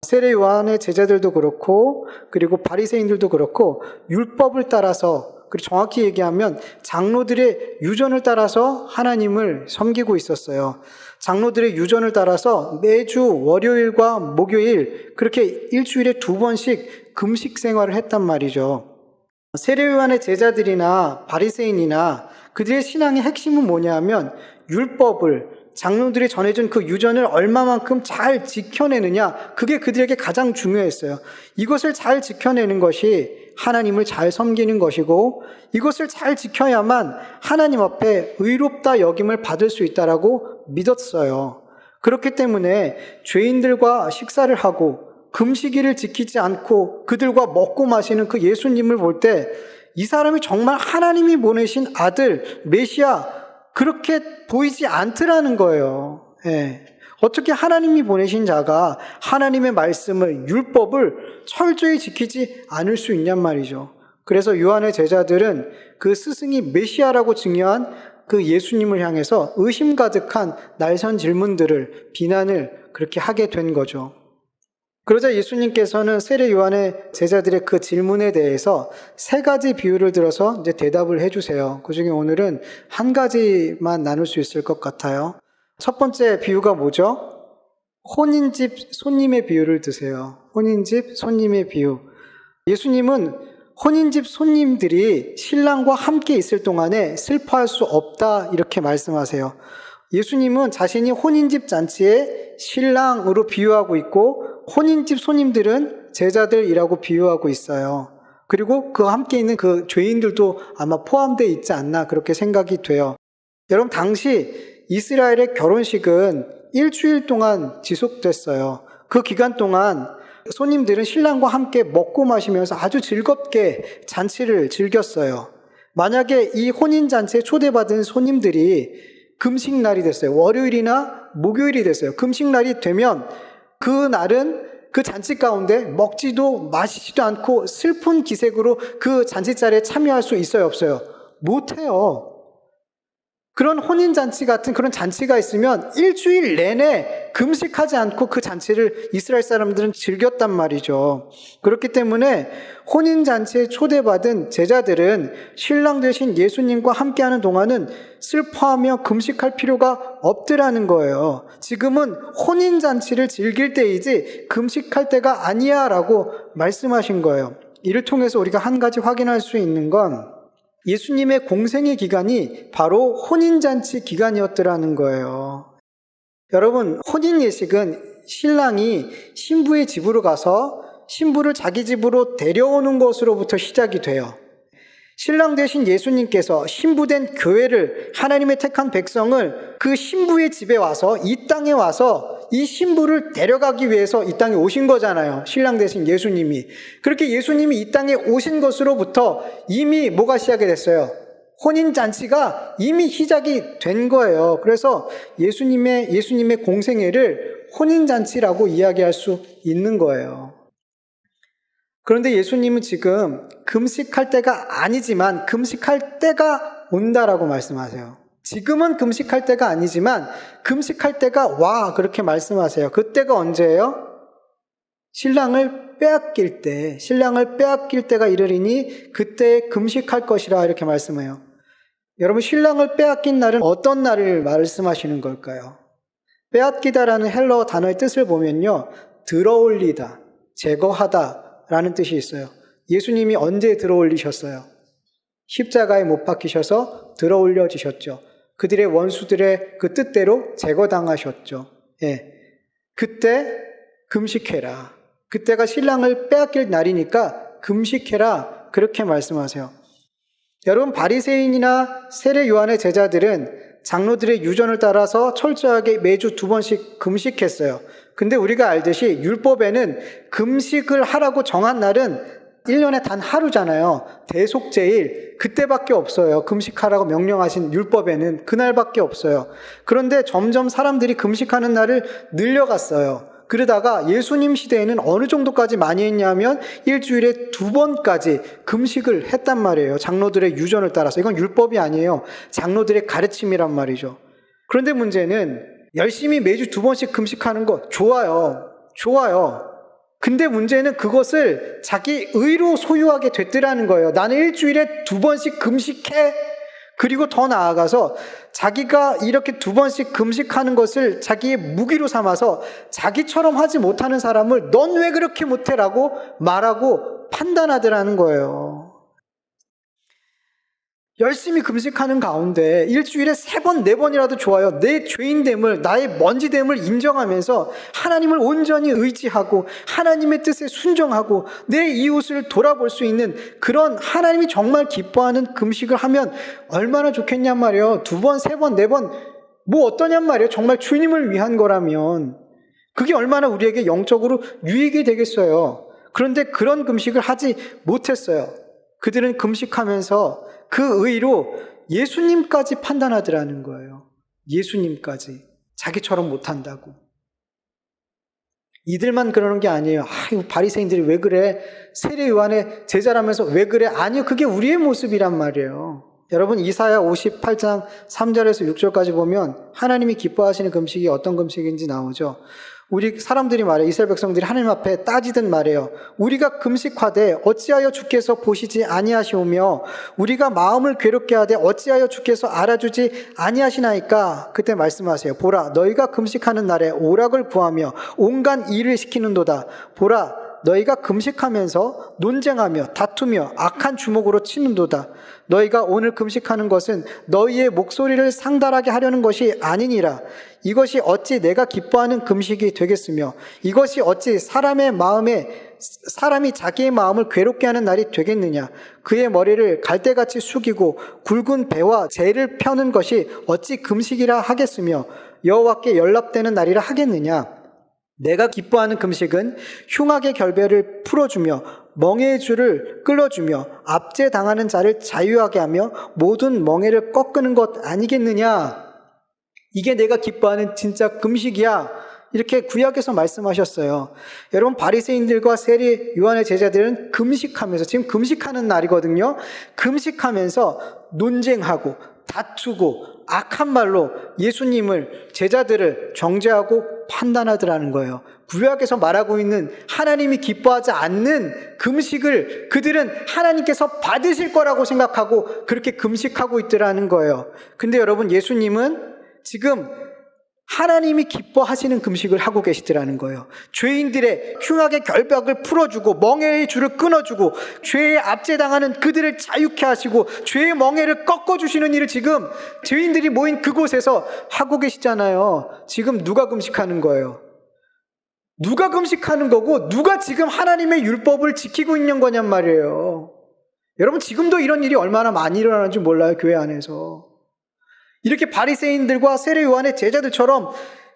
세례 요한의 제자들도 그렇고 그리고 바리새인들도 그렇고 율법을 따라서, 그리고 정확히 얘기하면 장로들의 유전을 따라서 하나님을 섬기고 있었어요. 장로들의 유전을 따라서 매주 월요일과 목요일 그렇게 일주일에 2번씩 금식 생활을 했단 말이죠. 세례 요한의 제자들이나 바리새인이나 그들의 신앙의 핵심은 뭐냐면 율법을, 장로들이 전해준 그 유전을 얼마만큼 잘 지켜내느냐, 그게 그들에게 가장 중요했어요. 이것을 잘 지켜내는 것이 하나님을 잘 섬기는 것이고 이것을 잘 지켜야만 하나님 앞에 의롭다 여김을 받을 수 있다라고 믿었어요. 그렇기 때문에 죄인들과 식사를 하고 금식일을 지키지 않고 그들과 먹고 마시는 그 예수님을 볼 때 이 사람이 정말 하나님이 보내신 아들 메시아, 그렇게 보이지 않더라는 거예요. 예. 어떻게 하나님이 보내신 자가 하나님의 말씀을, 율법을 철저히 지키지 않을 수 있냔 말이죠. 그래서 요한의 제자들은 그 스승이 메시아라고 증언한 그 예수님을 향해서 의심 가득한 날선 질문들을, 비난을 그렇게 하게 된 거죠. 그러자 예수님께서는 세례 요한의 제자들의 그 질문에 대해서 3가지 비유를 들어서 이제 대답을 해주세요. 그 중에 오늘은 한 가지만 나눌 수 있을 것 같아요. 첫 번째 비유가 뭐죠? 혼인집 손님의 비유를 드세요. 혼인집 손님의 비유. 예수님은 혼인집 손님들이 신랑과 함께 있을 동안에 슬퍼할 수 없다, 이렇게 말씀하세요. 예수님은 자신이 혼인집 잔치의 신랑으로 비유하고 있고 혼인집 손님들은 제자들이라고 비유하고 있어요. 그리고 그 함께 있는 그 죄인들도 아마 포함되어 있지 않나, 그렇게 생각이 돼요. 여러분, 당시 이스라엘의 결혼식은 일주일 동안 지속됐어요. 그 기간 동안 손님들은 신랑과 함께 먹고 마시면서 아주 즐겁게 잔치를 즐겼어요. 만약에 이 혼인잔치에 초대받은 손님들이 금식날이 됐어요. 월요일이나 목요일이 됐어요. 금식날이 되면 그 날은 그 잔치 가운데 먹지도 마시지도 않고 슬픈 기색으로 그 잔치자리에 참여할 수 있어요, 없어요? 못해요. 그런 혼인잔치 같은 그런 잔치가 있으면 일주일 내내 금식하지 않고 그 잔치를 이스라엘 사람들은 즐겼단 말이죠. 그렇기 때문에 혼인잔치에 초대받은 제자들은 신랑 되신 예수님과 함께하는 동안은 슬퍼하며 금식할 필요가 없더라는 거예요. 지금은 혼인잔치를 즐길 때이지 금식할 때가 아니야 라고 말씀하신 거예요. 이를 통해서 우리가 한 가지 확인할 수 있는 건 예수님의 공생의 기간이 바로 혼인잔치 기간이었더라는 거예요. 여러분, 혼인 예식은 신랑이 신부의 집으로 가서 신부를 자기 집으로 데려오는 것으로부터 시작이 돼요. 신랑 되신 예수님께서 신부된 교회를, 하나님의 택한 백성을 그 신부의 집에 와서, 이 땅에 와서 이 신부를 데려가기 위해서 이 땅에 오신 거잖아요. 신랑 되신 예수님이. 그렇게 예수님이 이 땅에 오신 것으로부터 이미 뭐가 시작이 됐어요? 혼인잔치가 이미 시작이 된 거예요. 그래서 예수님의 공생애를 혼인잔치라고 이야기할 수 있는 거예요. 그런데 예수님은 지금 금식할 때가 아니지만 금식할 때가 온다라고 말씀하세요. 지금은 금식할 때가 아니지만 금식할 때가 와, 그렇게 말씀하세요. 그때가 언제예요? 신랑을 빼앗길 때가 이르리니 그때 금식할 것이라, 이렇게 말씀해요. 여러분, 신랑을 빼앗긴 날은 어떤 날을 말씀하시는 걸까요? 빼앗기다라는 헬러 단어의 뜻을 보면요, 들어올리다, 제거하다 라는 뜻이 있어요. 예수님이 언제 들어올리셨어요? 십자가에 못 박히셔서 들어올려지셨죠. 그들의 원수들의 그 뜻대로 제거당하셨죠. 예. 그때 금식해라. 그때가 신랑을 빼앗길 날이니까 금식해라, 그렇게 말씀하세요. 여러분, 바리새인이나 세례 요한의 제자들은 장로들의 유전을 따라서 철저하게 매주 2번씩 금식했어요. 근데 우리가 알듯이 율법에는 금식을 하라고 정한 날은 1년에 단 하루잖아요. 대속제일, 그때밖에 없어요. 금식하라고 명령하신 율법에는 그날밖에 없어요. 그런데 점점 사람들이 금식하는 날을 늘려갔어요. 그러다가 예수님 시대에는 어느 정도까지 많이 했냐면 일주일에 2번까지 금식을 했단 말이에요. 장로들의 유전을 따라서. 이건 율법이 아니에요. 장로들의 가르침이란 말이죠. 그런데 문제는 열심히 매주 2번씩 금식하는 거 좋아요. 근데 문제는 그것을 자기 의로 소유하게 됐더라는 거예요. 나는 일주일에 2번씩 금식해. 그리고 더 나아가서 자기가 이렇게 2번씩 금식하는 것을 자기의 무기로 삼아서 자기처럼 하지 못하는 사람을 넌 왜 그렇게 못해라고 말하고 판단하더라는 거예요. 열심히 금식하는 가운데 일주일에 3번, 4번이라도 좋아요. 내 죄인됨을, 나의 먼지됨을 인정하면서 하나님을 온전히 의지하고 하나님의 뜻에 순종하고 내 이웃을 돌아볼 수 있는 그런 하나님이 정말 기뻐하는 금식을 하면 얼마나 좋겠냔 말이에요. 2번, 3번, 4번 뭐 어떠냔 말이에요. 정말 주님을 위한 거라면 그게 얼마나 우리에게 영적으로 유익이 되겠어요. 그런데 그런 금식을 하지 못했어요. 그들은 금식하면서 그 의로 예수님까지 판단하더라는 거예요. 예수님까지. 자기처럼 못한다고. 이들만 그러는 게 아니에요. 이거 바리새인들이 왜 그래? 세례 요한의 제자라면서 왜 그래? 아니요, 그게 우리의 모습이란 말이에요. 여러분, 이사야 58장 3절에서 6절까지 보면 하나님이 기뻐하시는 금식이 어떤 금식인지 나오죠. 우리 사람들이 말해요. 이스라엘 백성들이 하나님 앞에 따지듯 말해요. 우리가 금식하되 어찌하여 주께서 보시지 아니하시오며 우리가 마음을 괴롭게 하되 어찌하여 주께서 알아주지 아니하시나이까. 그때 말씀하세요. 보라, 너희가 금식하는 날에 오락을 구하며 온갖 일을 시키는도다. 보라, 너희가 금식하면서 논쟁하며 다투며 악한 주먹으로 치는도다. 너희가 오늘 금식하는 것은 너희의 목소리를 상달하게 하려는 것이 아니니라. 이것이 어찌 내가 기뻐하는 금식이 되겠으며 이것이 어찌 사람이 자기의 마음을 괴롭게 하는 날이 되겠느냐. 그의 머리를 갈대같이 숙이고 굵은 배와 재를 펴는 것이 어찌 금식이라 하겠으며 여호와께 연락되는 날이라 하겠느냐. 내가 기뻐하는 금식은 흉악의 결배를 풀어주며 멍에의 줄을 끌어주며 압제당하는 자를 자유하게 하며 모든 멍에를 꺾는 것 아니겠느냐. 이게 내가 기뻐하는 진짜 금식이야. 이렇게 구약에서 말씀하셨어요. 여러분, 바리새인들과 세례 요한의 제자들은 금식하면서, 지금 금식하는 날이거든요. 금식하면서 논쟁하고 다투고 악한 말로 예수님을, 제자들을 정죄하고 판단하더라는 거예요. 구약에서 말하고 있는 하나님이 기뻐하지 않는 금식을 그들은 하나님께서 받으실 거라고 생각하고 그렇게 금식하고 있더라는 거예요. 근데 여러분, 예수님은 지금 하나님이 기뻐하시는 금식을 하고 계시더라는 거예요. 죄인들의 흉악의 결박을 풀어주고 멍에의 줄을 끊어주고 죄에 압제당하는 그들을 자유케 하시고 죄의 멍에를 꺾어주시는 일을 지금 죄인들이 모인 그곳에서 하고 계시잖아요. 지금 누가 금식하는 거예요? 누가 금식하는 거고 누가 지금 하나님의 율법을 지키고 있는 거냔 말이에요. 여러분 지금도 이런 일이 얼마나 많이 일어나는지 몰라요. 교회 안에서. 이렇게 바리새인들과 세례 요한의 제자들처럼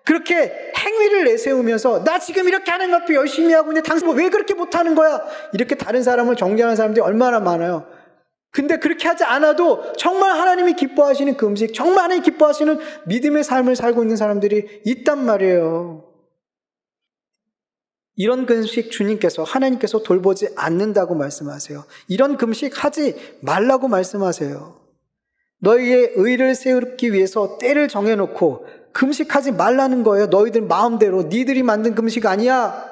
그렇게 행위를 내세우면서 나 지금 이렇게 하나님 앞에 열심히 하고 있는데 당신 왜 그렇게 못하는 거야? 이렇게 다른 사람을 정죄하는 사람들이 얼마나 많아요. 근데 그렇게 하지 않아도 정말 하나님이 기뻐하시는 그 음식, 정말 하나님이 기뻐하시는 믿음의 삶을 살고 있는 사람들이 있단 말이에요. 이런 금식 주님께서, 하나님께서 돌보지 않는다고 말씀하세요. 이런 금식 하지 말라고 말씀하세요. 너희의 의를 세우기 위해서 때를 정해놓고 금식하지 말라는 거예요. 너희들 마음대로. 니들이 만든 금식 아니야.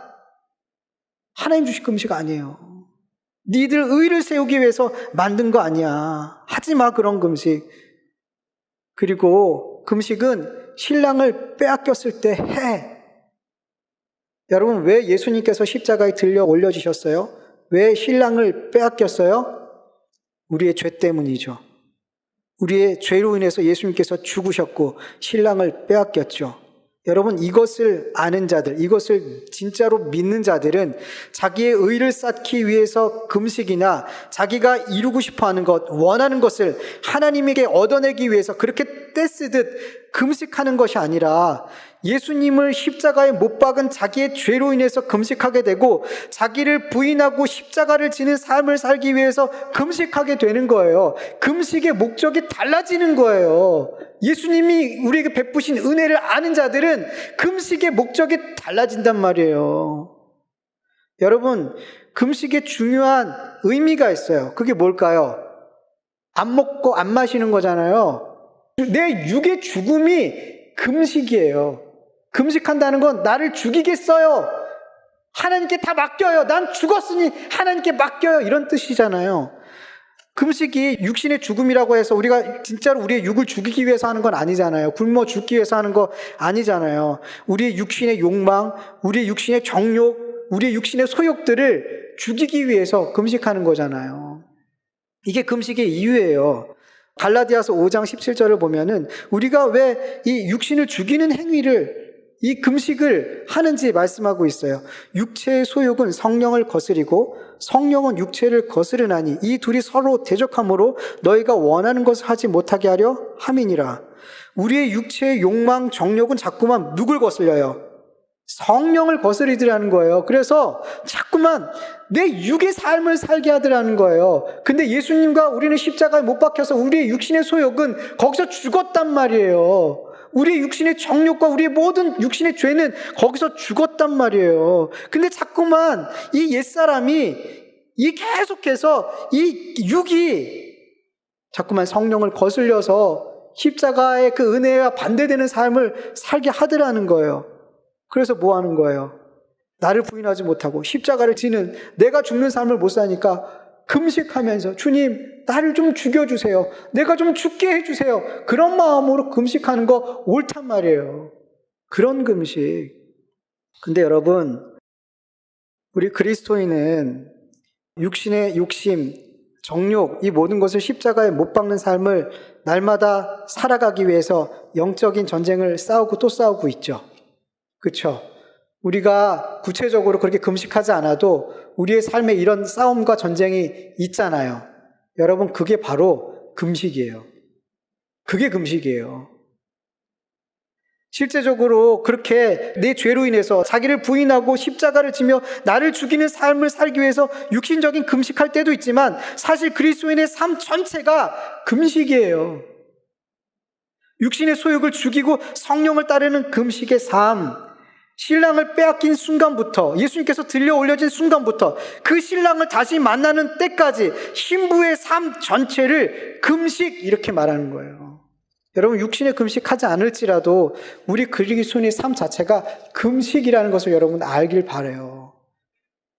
하나님 주신 금식 아니에요. 니들 의를 세우기 위해서 만든 거 아니야. 하지 마 그런 금식. 그리고 금식은 신랑을 빼앗겼을 때 해. 여러분 왜 예수님께서 십자가에 들려 올려지셨어요? 왜 신랑을 빼앗겼어요? 우리의 죄 때문이죠. 우리의 죄로 인해서 예수님께서 죽으셨고 신랑을 빼앗겼죠. 여러분 이것을 아는 자들, 이것을 진짜로 믿는 자들은 자기의 의를 쌓기 위해서 금식이나 자기가 이루고 싶어하는 것, 원하는 것을 하나님에게 얻어내기 위해서 그렇게 떼쓰듯 금식하는 것이 아니라 예수님을 십자가에 못 박은 자기의 죄로 인해서 금식하게 되고 자기를 부인하고 십자가를 지는 삶을 살기 위해서 금식하게 되는 거예요. 금식의 목적이 달라지는 거예요. 예수님이 우리에게 베푸신 은혜를 아는 자들은 금식의 목적이 달라진단 말이에요. 여러분, 금식에 중요한 의미가 있어요. 그게 뭘까요? 안 먹고 안 마시는 거잖아요. 내 육의 죽음이 금식이에요. 금식한다는 건 나를 죽이겠어요. 하나님께 다 맡겨요. 난 죽었으니 하나님께 맡겨요. 이런 뜻이잖아요. 금식이 육신의 죽음이라고 해서 우리가 진짜로 우리의 육을 죽이기 위해서 하는 건 아니잖아요. 굶어 죽기 위해서 하는 거 아니잖아요. 우리의 육신의 욕망, 우리의 육신의 정욕, 우리의 육신의 소욕들을 죽이기 위해서 금식하는 거잖아요. 이게 금식의 이유예요. 갈라디아서 5장 17절을 보면은 우리가 왜 이 육신을 죽이는 행위를 이 금식을 하는지 말씀하고 있어요. 육체의 소욕은 성령을 거스리고 성령은 육체를 거스르나니 이 둘이 서로 대적하므로 너희가 원하는 것을 하지 못하게 하려 함이니라. 우리의 육체의 욕망, 정욕은 자꾸만 누굴 거슬려요? 성령을 거스리더라는 거예요. 그래서 자꾸만 내 육의 삶을 살게 하더라는 거예요. 근데 예수님과 우리는 십자가에 못 박혀서 우리의 육신의 소욕은 거기서 죽었단 말이에요. 우리의 육신의 정욕과 우리의 모든 육신의 죄는 거기서 죽었단 말이에요. 근데 자꾸만 이 옛사람이 계속해서 이 육이 자꾸만 성령을 거슬려서 십자가의 그 은혜와 반대되는 삶을 살게 하더라는 거예요. 그래서 뭐 하는 거예요? 나를 부인하지 못하고 십자가를 지는 내가 죽는 삶을 못 사니까 금식하면서 주님 나를 좀 죽여주세요. 내가 좀 죽게 해주세요. 그런 마음으로 금식하는 거 옳단 말이에요. 그런 금식. 근데 여러분 우리 그리스도인은 육신의 욕심, 정욕 이 모든 것을 십자가에 못 박는 삶을 날마다 살아가기 위해서 영적인 전쟁을 싸우고 또 싸우고 있죠. 그렇죠? 우리가 구체적으로 그렇게 금식하지 않아도 우리의 삶에 이런 싸움과 전쟁이 있잖아요. 여러분 그게 바로 금식이에요. 그게 금식이에요. 실제적으로 그렇게 내 죄로 인해서 자기를 부인하고 십자가를 지며 나를 죽이는 삶을 살기 위해서 육신적인 금식할 때도 있지만 사실 그리스도인의 삶 전체가 금식이에요. 육신의 소욕을 죽이고 성령을 따르는 금식의 삶. 신랑을 빼앗긴 순간부터 예수님께서 들려 올려진 순간부터 그 신랑을 다시 만나는 때까지 신부의 삶 전체를 금식 이렇게 말하는 거예요. 여러분 육신의 금식하지 않을지라도 우리 그리스도인의 삶 자체가 금식이라는 것을 여러분 알길 바라요.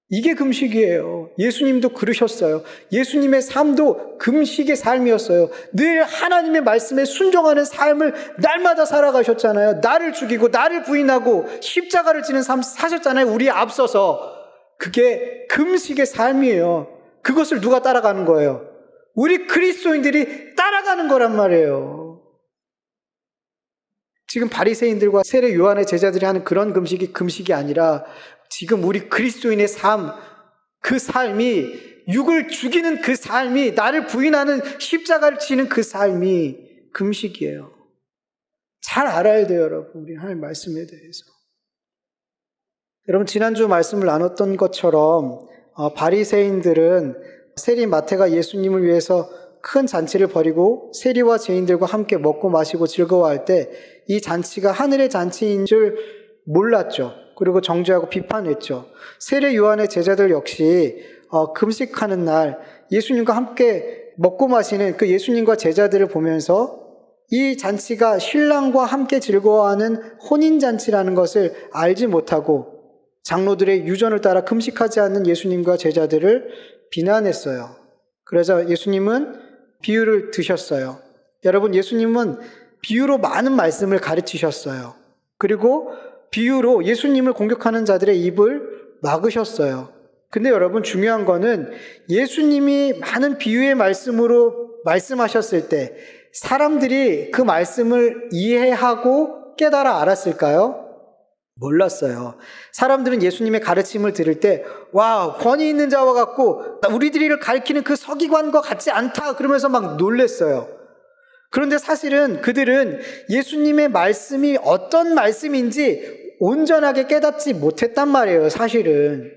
이게 금식이에요. 예수님도 그러셨어요. 예수님의 삶도 금식의 삶이었어요. 늘 하나님의 말씀에 순종하는 삶을 날마다 살아가셨잖아요. 나를 죽이고 나를 부인하고 십자가를 지는 삶 사셨잖아요. 우리에 앞서서. 그게 금식의 삶이에요. 그것을 누가 따라가는 거예요? 우리 그리스도인들이 따라가는 거란 말이에요. 지금 바리새인들과 세례 요한의 제자들이 하는 그런 금식이 금식이 아니라 지금 우리 그리스도인의 삶, 그 삶이, 육을 죽이는 그 삶이, 나를 부인하는 십자가를 지는 그 삶이 금식이에요. 잘 알아야 돼요, 여러분. 우리 하나님 말씀에 대해서. 여러분, 지난주 말씀을 나눴던 것처럼 바리새인들은 세리 마태가 예수님을 위해서 큰 잔치를 벌이고 세리와 죄인들과 함께 먹고 마시고 즐거워할 때 이 잔치가 하늘의 잔치인 줄 몰랐죠. 그리고 정죄하고 비판했죠. 세례 요한의 제자들 역시 금식하는 날 예수님과 함께 먹고 마시는 그 예수님과 제자들을 보면서 이 잔치가 신랑과 함께 즐거워하는 혼인잔치라는 것을 알지 못하고 장로들의 유전을 따라 금식하지 않는 예수님과 제자들을 비난했어요. 그래서 예수님은 비유를 드셨어요. 여러분, 예수님은 비유로 많은 말씀을 가르치셨어요. 그리고 비유로 예수님을 공격하는 자들의 입을 막으셨어요. 근데 여러분, 중요한 거는 예수님이 많은 비유의 말씀으로 말씀하셨을 때 사람들이 그 말씀을 이해하고 깨달아 알았을까요? 몰랐어요. 사람들은 예수님의 가르침을 들을 때 와, 권위 있는 자와 같고 우리들이를 가리키는 그 서기관과 같지 않다 그러면서 막 놀랬어요. 그런데 사실은 그들은 예수님의 말씀이 어떤 말씀인지 온전하게 깨닫지 못했단 말이에요. 사실은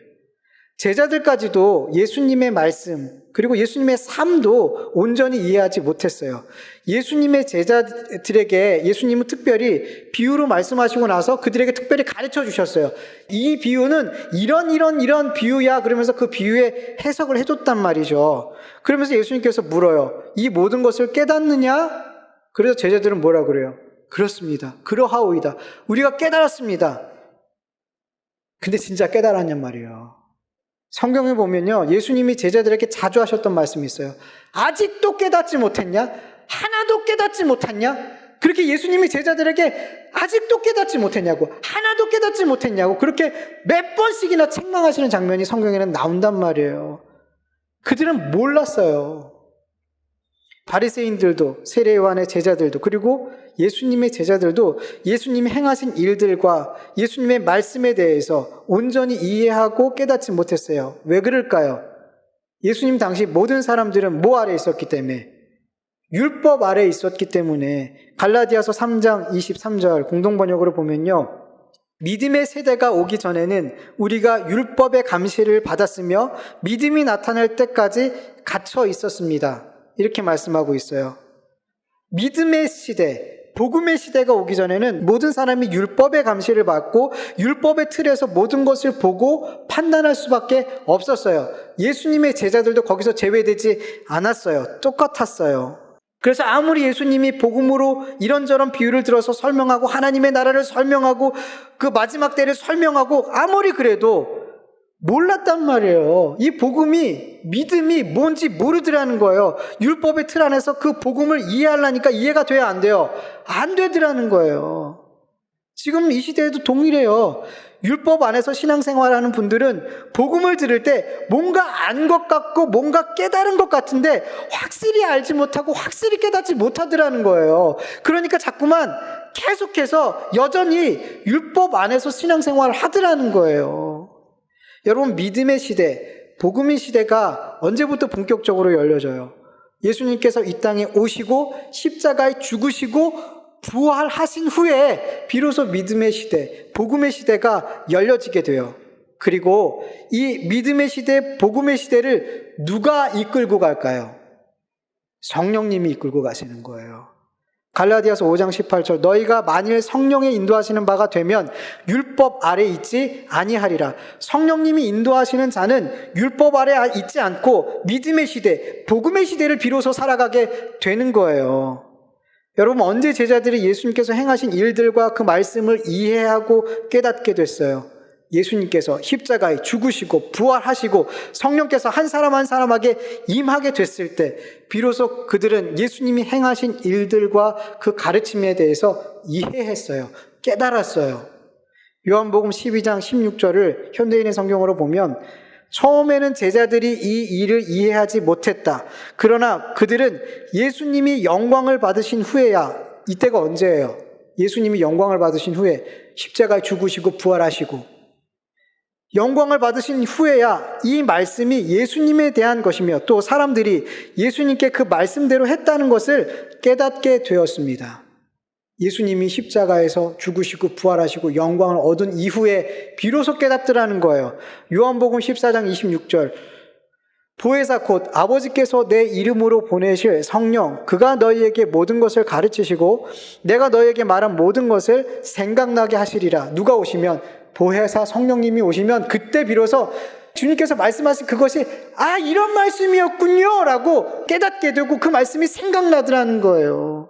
제자들까지도 예수님의 말씀 그리고 예수님의 삶도 온전히 이해하지 못했어요. 예수님의 제자들에게 예수님은 특별히 비유로 말씀하시고 나서 그들에게 특별히 가르쳐 주셨어요. 이 비유는 이런 비유야 그러면서 그 비유의 해석을 해줬단 말이죠. 그러면서 예수님께서 물어요. 이 모든 것을 깨닫느냐? 그래서 제자들은 뭐라 그래요? 그렇습니다. 그러하오이다. 우리가 깨달았습니다. 근데 진짜 깨달았냔 말이에요. 성경에 보면요, 예수님이 제자들에게 자주 하셨던 말씀이 있어요. 아직도 깨닫지 못했냐? 하나도 깨닫지 못했냐? 그렇게 예수님이 제자들에게 아직도 깨닫지 못했냐고, 하나도 깨닫지 못했냐고 그렇게 몇 번씩이나 책망하시는 장면이 성경에는 나온단 말이에요. 그들은 몰랐어요. 바리새인들도 세례 요한의 제자들도 그리고 예수님의 제자들도 예수님이 행하신 일들과 예수님의 말씀에 대해서 온전히 이해하고 깨닫지 못했어요. 왜 그럴까요? 예수님 당시 모든 사람들은 뭐 아래 있었기 때문에? 율법 아래 있었기 때문에. 갈라디아서 3장 23절 공동번역으로 보면요, 믿음의 세대가 오기 전에는 우리가 율법의 감시를 받았으며 믿음이 나타날 때까지 갇혀 있었습니다. 이렇게 말씀하고 있어요. 믿음의 시대, 복음의 시대가 오기 전에는 모든 사람이 율법의 감시를 받고 율법의 틀에서 모든 것을 보고 판단할 수밖에 없었어요. 예수님의 제자들도 거기서 제외되지 않았어요. 똑같았어요. 그래서 아무리 예수님이 복음으로 이런저런 비유를 들어서 설명하고 하나님의 나라를 설명하고 그 마지막 때를 설명하고 아무리 그래도 몰랐단 말이에요. 이 복음이, 믿음이 뭔지 모르더라는 거예요. 율법의 틀 안에서 그 복음을 이해하려니까 이해가 돼야 안 돼요. 안 되더라는 거예요. 지금 이 시대에도 동일해요. 율법 안에서 신앙생활하는 분들은 복음을 들을 때 뭔가 안 것 같고 뭔가 깨달은 것 같은데 확실히 알지 못하고 확실히 깨닫지 못하더라는 거예요. 그러니까 자꾸만 계속해서 여전히 율법 안에서 신앙생활을 하더라는 거예요. 여러분, 믿음의 시대, 복음의 시대가 언제부터 본격적으로 열려져요? 예수님께서 이 땅에 오시고 십자가에 죽으시고 부활하신 후에 비로소 믿음의 시대, 복음의 시대가 열려지게 돼요. 그리고 이 믿음의 시대, 복음의 시대를 누가 이끌고 갈까요? 성령님이 이끌고 가시는 거예요. 갈라디아서 5장 18절 너희가 만일 성령의 인도하시는 바가 되면 율법 아래 있지 아니하리라. 성령님이 인도하시는 자는 율법 아래 있지 않고 믿음의 시대, 복음의 시대를 비로소 살아가게 되는 거예요. 여러분, 언제 제자들이 예수님께서 행하신 일들과 그 말씀을 이해하고 깨닫게 됐어요? 예수님께서 십자가에 죽으시고 부활하시고 성령께서 한 사람 한 사람에게 임하게 됐을 때 비로소 그들은 예수님이 행하신 일들과 그 가르침에 대해서 이해했어요. 깨달았어요. 요한복음 12장 16절을 현대인의 성경으로 보면 처음에는 제자들이 이 일을 이해하지 못했다. 그러나 그들은 예수님이 영광을 받으신 후에야, 이때가 언제예요? 예수님이 영광을 받으신 후에 십자가에 죽으시고 부활하시고 영광을 받으신 후에야 이 말씀이 예수님에 대한 것이며 또 사람들이 예수님께 그 말씀대로 했다는 것을 깨닫게 되었습니다. 예수님이 십자가에서 죽으시고 부활하시고 영광을 얻은 이후에 비로소 깨닫더라는 거예요. 요한복음 14장 26절, 보혜사 곧 아버지께서 내 이름으로 보내실 성령, 그가 너희에게 모든 것을 가르치시고 내가 너희에게 말한 모든 것을 생각나게 하시리라. 누가 오시면? 보혜사 성령님이 오시면 그때 비로소 주님께서 말씀하신 그것이 이런 말씀이었군요 라고 깨닫게 되고 그 말씀이 생각나더라는 거예요.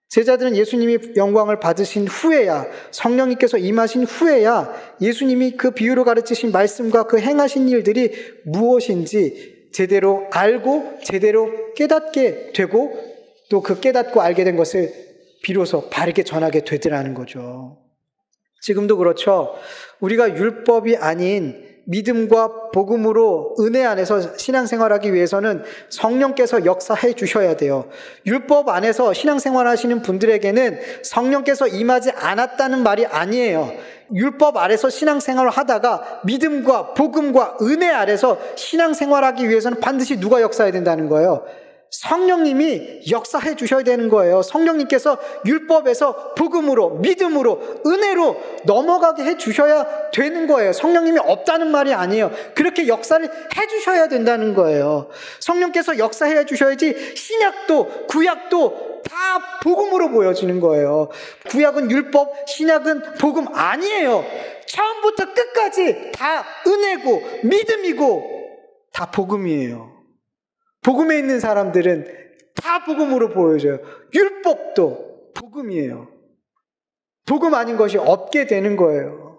제자들은 예수님이 영광을 받으신 후에야, 성령님께서 임하신 후에야 예수님이 그 비유로 가르치신 말씀과 그 행하신 일들이 무엇인지 제대로 알고 제대로 깨닫게 되고 또 그 깨닫고 알게 된 것을 비로소 바르게 전하게 되더라는 거죠. 지금도 그렇죠. 우리가 율법이 아닌 믿음과 복음으로 은혜 안에서 신앙생활하기 위해서는 성령께서 역사해 주셔야 돼요. 율법 안에서 신앙생활 하시는 분들에게는 성령께서 임하지 않았다는 말이 아니에요. 율법 아래서 신앙생활을 하다가 믿음과 복음과 은혜 아래서 신앙생활하기 위해서는 반드시 누가 역사해야 된다는 거예요? 성령님이 역사해 주셔야 되는 거예요. 성령님께서 율법에서 복음으로, 믿음으로, 은혜로 넘어가게 해 주셔야 되는 거예요. 성령님이 없다는 말이 아니에요. 그렇게 역사를 해 주셔야 된다는 거예요. 성령께서 역사해 주셔야지 신약도 구약도 다 복음으로 보여지는 거예요. 구약은 율법, 신약은 복음 아니에요. 처음부터 끝까지 다 은혜고 믿음이고 다 복음이에요. 복음에 있는 사람들은 다 복음으로 보여져요. 율법도 복음이에요. 복음 아닌 것이 없게 되는 거예요.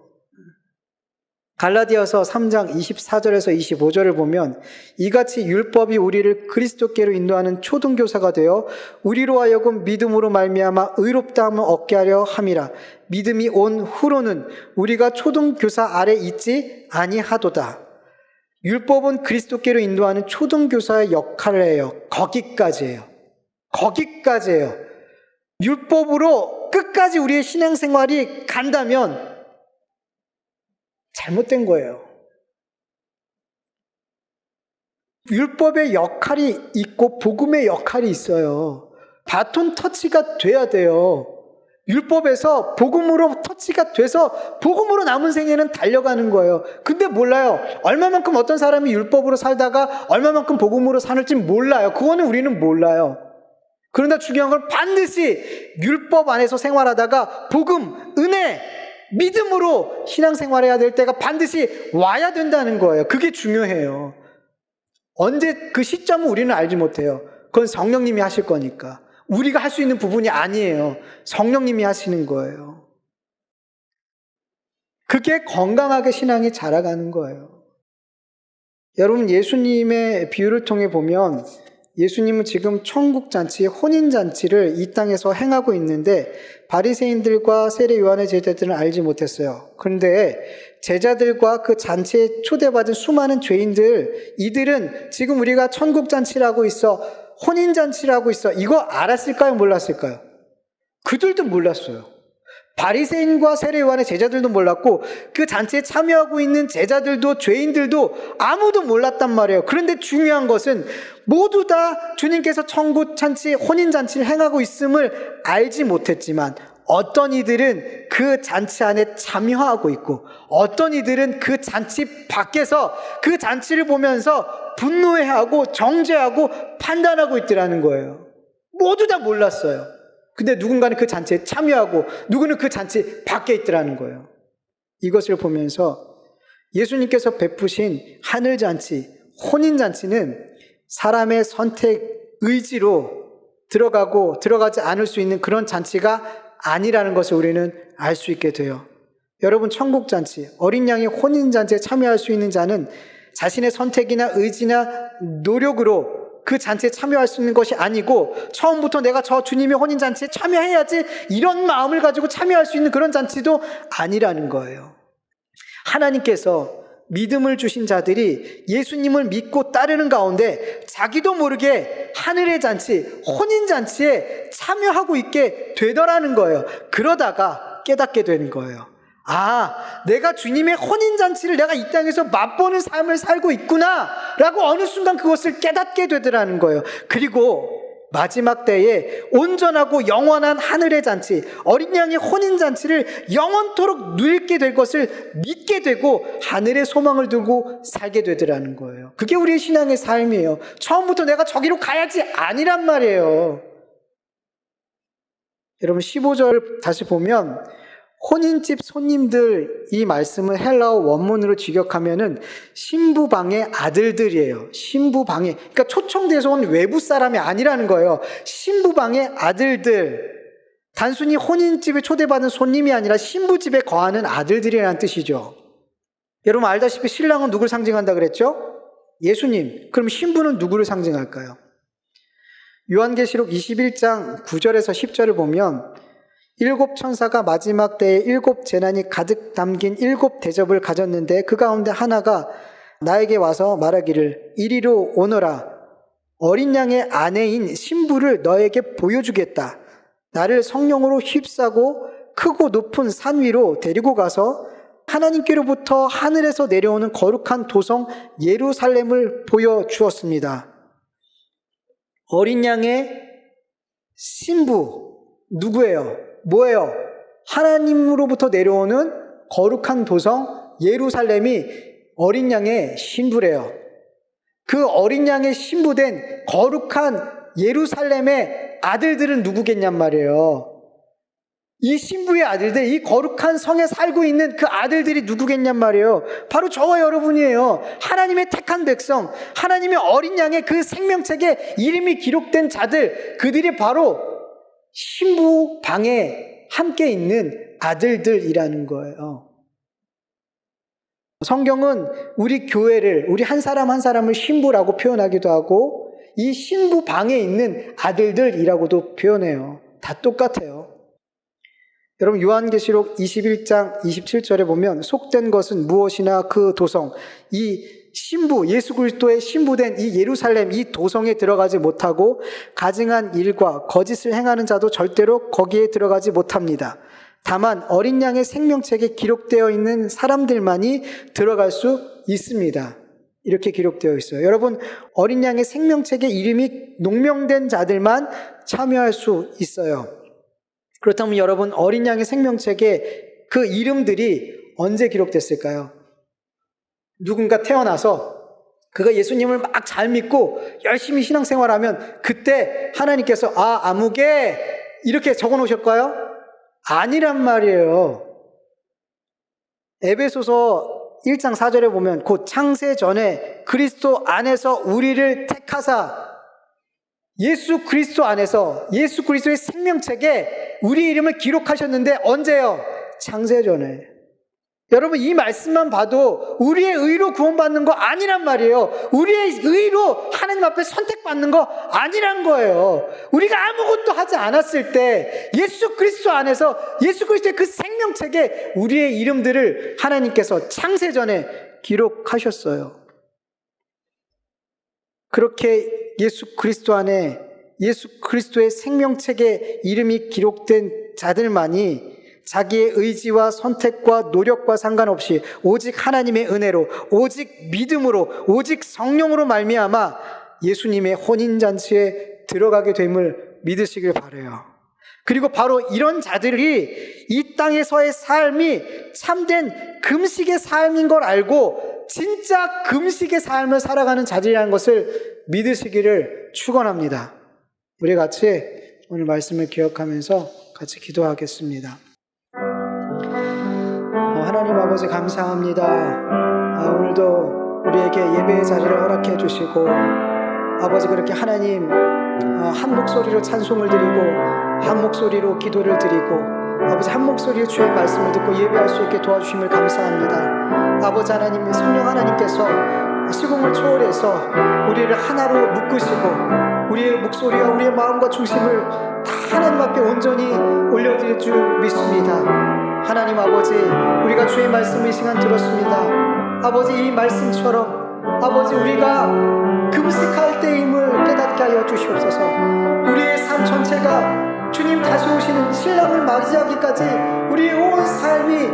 갈라디아서 3장 24절에서 25절을 보면 이같이 율법이 우리를 그리스도께로 인도하는 초등교사가 되어 우리로 하여금 믿음으로 말미암아 의롭다함을 얻게 하려 함이라. 믿음이 온 후로는 우리가 초등교사 아래 있지 아니하도다. 율법은 그리스도께로 인도하는 초등교사의 역할을 해요. 거기까지예요. 거기까지예요. 율법으로 끝까지 우리의 신앙생활이 간다면 잘못된 거예요. 율법의 역할이 있고 복음의 역할이 있어요. 바톤 터치가 돼야 돼요. 율법에서 복음으로 터치가 돼서 복음으로 남은 생애는 달려가는 거예요. 근데 몰라요. 얼마만큼 어떤 사람이 율법으로 살다가 얼마만큼 복음으로 사는지 몰라요. 그거는 우리는 몰라요. 그러나 중요한 건 반드시 율법 안에서 생활하다가 복음, 은혜, 믿음으로 신앙생활해야 될 때가 반드시 와야 된다는 거예요. 그게 중요해요. 언제 그 시점은 우리는 알지 못해요. 그건 성령님이 하실 거니까. 우리가 할 수 있는 부분이 아니에요. 성령님이 하시는 거예요. 그게 건강하게 신앙이 자라가는 거예요. 여러분, 예수님의 비유를 통해 보면 예수님은 지금 천국잔치, 혼인잔치를 이 땅에서 행하고 있는데 바리새인들과 세례 요한의 제자들은 알지 못했어요. 그런데 제자들과 그 잔치에 초대받은 수많은 죄인들, 이들은 지금 우리가 천국잔치라고 있어, 혼인잔치라고 있어, 이거 알았을까요? 몰랐을까요? 그들도 몰랐어요. 바리새인과 세례 요한의 제자들도 몰랐고 그 잔치에 참여하고 있는 제자들도 죄인들도 아무도 몰랐단 말이에요. 그런데 중요한 것은 모두 다 주님께서 천국잔치, 혼인잔치를 행하고 있음을 알지 못했지만 어떤 이들은 그 잔치 안에 참여하고 있고 어떤 이들은 그 잔치 밖에서 그 잔치를 보면서 분노해하고 정죄하고 판단하고 있더라는 거예요. 모두 다 몰랐어요. 근데 누군가는 그 잔치에 참여하고 누구는 그 잔치 밖에 있더라는 거예요. 이것을 보면서 예수님께서 베푸신 하늘잔치, 혼인잔치는 사람의 선택, 의지로 들어가고 들어가지 않을 수 있는 그런 잔치가 아니라는 것을 우리는 알 수 있게 돼요. 여러분, 천국잔치, 어린 양의 혼인잔치에 참여할 수 있는 자는 자신의 선택이나 의지나 노력으로 그 잔치에 참여할 수 있는 것이 아니고 처음부터 내가 저 주님의 혼인잔치에 참여해야지 이런 마음을 가지고 참여할 수 있는 그런 잔치도 아니라는 거예요. 하나님께서 믿음을 주신 자들이 예수님을 믿고 따르는 가운데 자기도 모르게 하늘의 잔치, 혼인잔치에 참여하고 있게 되더라는 거예요. 그러다가 깨닫게 되는 거예요. 아, 내가 주님의 혼인잔치를 내가 이 땅에서 맛보는 삶을 살고 있구나 라고 어느 순간 그것을 깨닫게 되더라는 거예요. 그리고 마지막 때에 온전하고 영원한 하늘의 잔치, 어린 양의 혼인잔치를 영원토록 누리게 될 것을 믿게 되고 하늘의 소망을 두고 살게 되더라는 거예요. 그게 우리의 신앙의 삶이에요. 처음부터 내가 저기로 가야지 아니란 말이에요. 여러분 15절 다시 보면 혼인집 손님들, 이 말씀을 헬라어 원문으로 직역하면은 신부방의 아들들이에요. 신부방의, 그러니까 초청돼서 온 외부 사람이 아니라는 거예요. 신부방의 아들들. 단순히 혼인집에 초대받은 손님이 아니라 신부집에 거하는 아들들이라는 뜻이죠. 여러분 알다시피 신랑은 누굴 상징한다 그랬죠? 예수님. 그럼 신부는 누구를 상징할까요? 요한계시록 21장 9절에서 10절을 보면 7 천사가 마지막 때에 7 재난이 가득 담긴 7 대접을 가졌는데 그 가운데 하나가 나에게 와서 말하기를 이리로 오너라. 어린 양의 아내인 신부를 너에게 보여주겠다. 나를 성령으로 휩싸고 크고 높은 산 위로 데리고 가서 하나님께로부터 하늘에서 내려오는 거룩한 도성 예루살렘을 보여주었습니다. 어린 양의 신부 누구예요? 뭐예요? 하나님으로부터 내려오는 거룩한 도성 예루살렘이 어린 양의 신부래요. 그 어린 양의 신부된 거룩한 예루살렘의 아들들은 누구겠냔 말이에요. 이 신부의 아들들, 이 거룩한 성에 살고 있는 그 아들들이 누구겠냔 말이에요. 바로 저와 여러분이에요. 하나님의 택한 백성, 하나님의 어린 양의 그 생명책에 이름이 기록된 자들, 그들이 바로 신부 방에 함께 있는 아들들이라는 거예요. 성경은 우리 교회를, 우리 한 사람 한 사람을 신부라고 표현하기도 하고 이 신부 방에 있는 아들들이라고도 표현해요. 다 똑같아요. 여러분 요한계시록 21장 27절에 보면 속된 것은 무엇이나 그 도성, 이 신부, 예수 그리스도의 신부된 이 예루살렘, 이 도성에 들어가지 못하고 가증한 일과 거짓을 행하는 자도 절대로 거기에 들어가지 못합니다. 다만 어린 양의 생명책에 기록되어 있는 사람들만이 들어갈 수 있습니다. 이렇게 기록되어 있어요. 여러분, 어린 양의 생명책에 이름이 농명된 자들만 참여할 수 있어요. 그렇다면 여러분, 어린 양의 생명책에 그 이름들이 언제 기록됐을까요? 누군가 태어나서 그가 예수님을 막 잘 믿고 열심히 신앙생활하면 그때 하나님께서 아무개 이렇게 적어 놓으실까요? 아니란 말이에요. 에베소서 1장 4절에 보면 곧 창세 전에 그리스도 안에서 우리를 택하사 예수 그리스도 안에서 예수 그리스도의 생명책에 우리 이름을 기록하셨는데 언제요? 창세 전에. 여러분 이 말씀만 봐도 우리의 의로 구원받는 거 아니란 말이에요. 우리의 의로 하나님 앞에 선택받는 거 아니란 거예요. 우리가 아무것도 하지 않았을 때 예수 그리스도 안에서 예수 그리스도의 그 생명책에 우리의 이름들을 하나님께서 창세전에 기록하셨어요. 그렇게 예수 그리스도 안에 예수 그리스도의 생명책에 이름이 기록된 자들만이 자기의 의지와 선택과 노력과 상관없이 오직 하나님의 은혜로 오직 믿음으로 오직 성령으로 말미암아 예수님의 혼인잔치에 들어가게 됨을 믿으시길 바라요. 그리고 바로 이런 자들이 이 땅에서의 삶이 참된 금식의 삶인 걸 알고 진짜 금식의 삶을 살아가는 자들이라는 것을 믿으시기를 축원합니다. 우리 같이 오늘 말씀을 기억하면서 같이 기도하겠습니다. 하나님 아버지 감사합니다. 오늘도 우리에게 예배의 자리를 허락해 주시고 아버지 그렇게 하나님 한 목소리로 찬송을 드리고 한 목소리로 기도를 드리고 아버지 한 목소리로 주의 말씀을 듣고 예배할 수 있게 도와주심을 감사합니다. 아버지 하나님 성령 하나님께서 시공을 초월해서 우리를 하나로 묶으시고 우리의 목소리와 우리의 마음과 중심을 다 하나님 앞에 온전히 올려드릴 줄 믿습니다. 하나님 아버지 우리가 주의 말씀을 이 시간 들었습니다. 아버지 이 말씀처럼 아버지 우리가 금식할 때임을 깨닫게 하여 주시옵소서. 우리의 삶 전체가 주님 다시 오시는 신랑을 맞이하기까지 우리의 온 삶이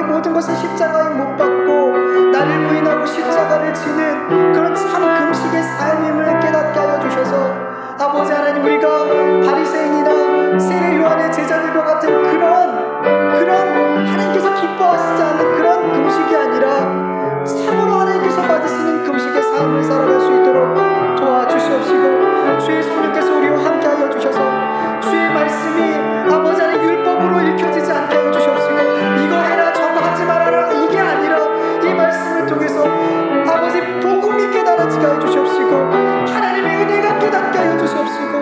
모든 것을 십자가에 못 박고 나를 부인하고 십자가를 지는 그런 참 금식의 삶임을 깨닫게 하여 주셔서 아버지 하나님, 우리가 바리새인이나 세례 요한의 제자들과 같은 그런 하나님께서 기뻐하시지 않는 그런 금식이 아니라 참으로 하나님께서 받으시는 금식의 삶을 살아갈 수 있도록 도와주시옵시고, 주의 성령께서 우리와 함께하여 주셔서 주의 말씀이 아버지 하나님 율법으로 읽혀지지 않게 하여 주시옵시고, 이거 해라 저거 하지 말아라 이게 아니라 이 말씀을 통해서 아버지 복음이 깨달아지게 하여 주시옵시고, 하나님의 은혜가 깨닫게 하여 주시옵시고,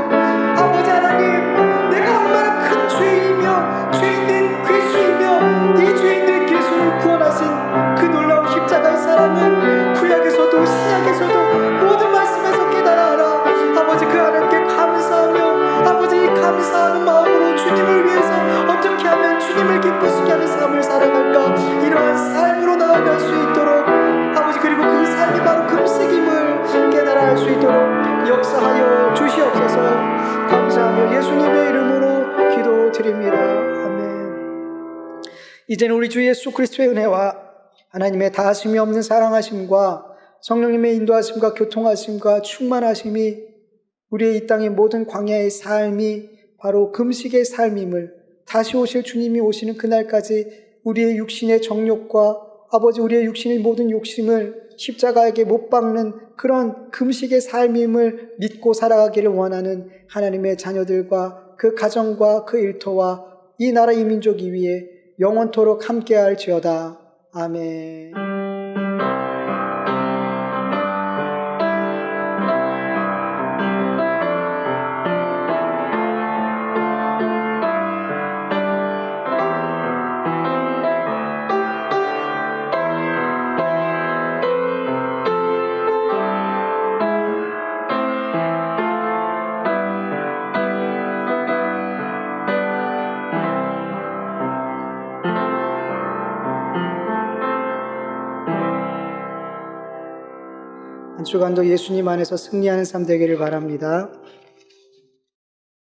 아버지 하나님, 내가 얼마나 큰 죄이며 죄인된 괴수이며 이 죄인들 예수를 구원하신 그 놀라운 십자가의 사랑을 구약에서도 신약에서도 모든 말씀에서 깨달아 알아. 아버지, 그 하나님께 감사하며 아버지 이 감사하는 마음으로 주님을 위해서 어떻게 하면 주님을 기쁘시게 하는 삶을 살아갈까, 이러한 삶으로 나아갈 수 있도록 아버지, 그리고 그 삶이 바로 금식임을 깨달아 알 수 있도록 역사하여 주시옵소서. 감사하며 예수님의 이름으로 기도드립니다. 아멘. 이제는 우리 주 예수 그리스도의 은혜와 하나님의 다하심이 없는 사랑하심과 성령님의 인도하심과 교통하심과 충만하심이 우리의 이 땅의 모든 광야의 삶이 바로 금식의 삶임을, 다시 오실 주님이 오시는 그날까지 우리의 육신의 정욕과 아버지 우리의 육신의 모든 욕심을 십자가에게 못 박는 그런 금식의 삶임을 믿고 살아가기를 원하는 하나님의 자녀들과 그 가정과 그 일터와 이 나라 이 민족이 위해 영원토록 함께할지어다. 아멘. 한 주간도 예수님 안에서 승리하는 삶 되기를 바랍니다.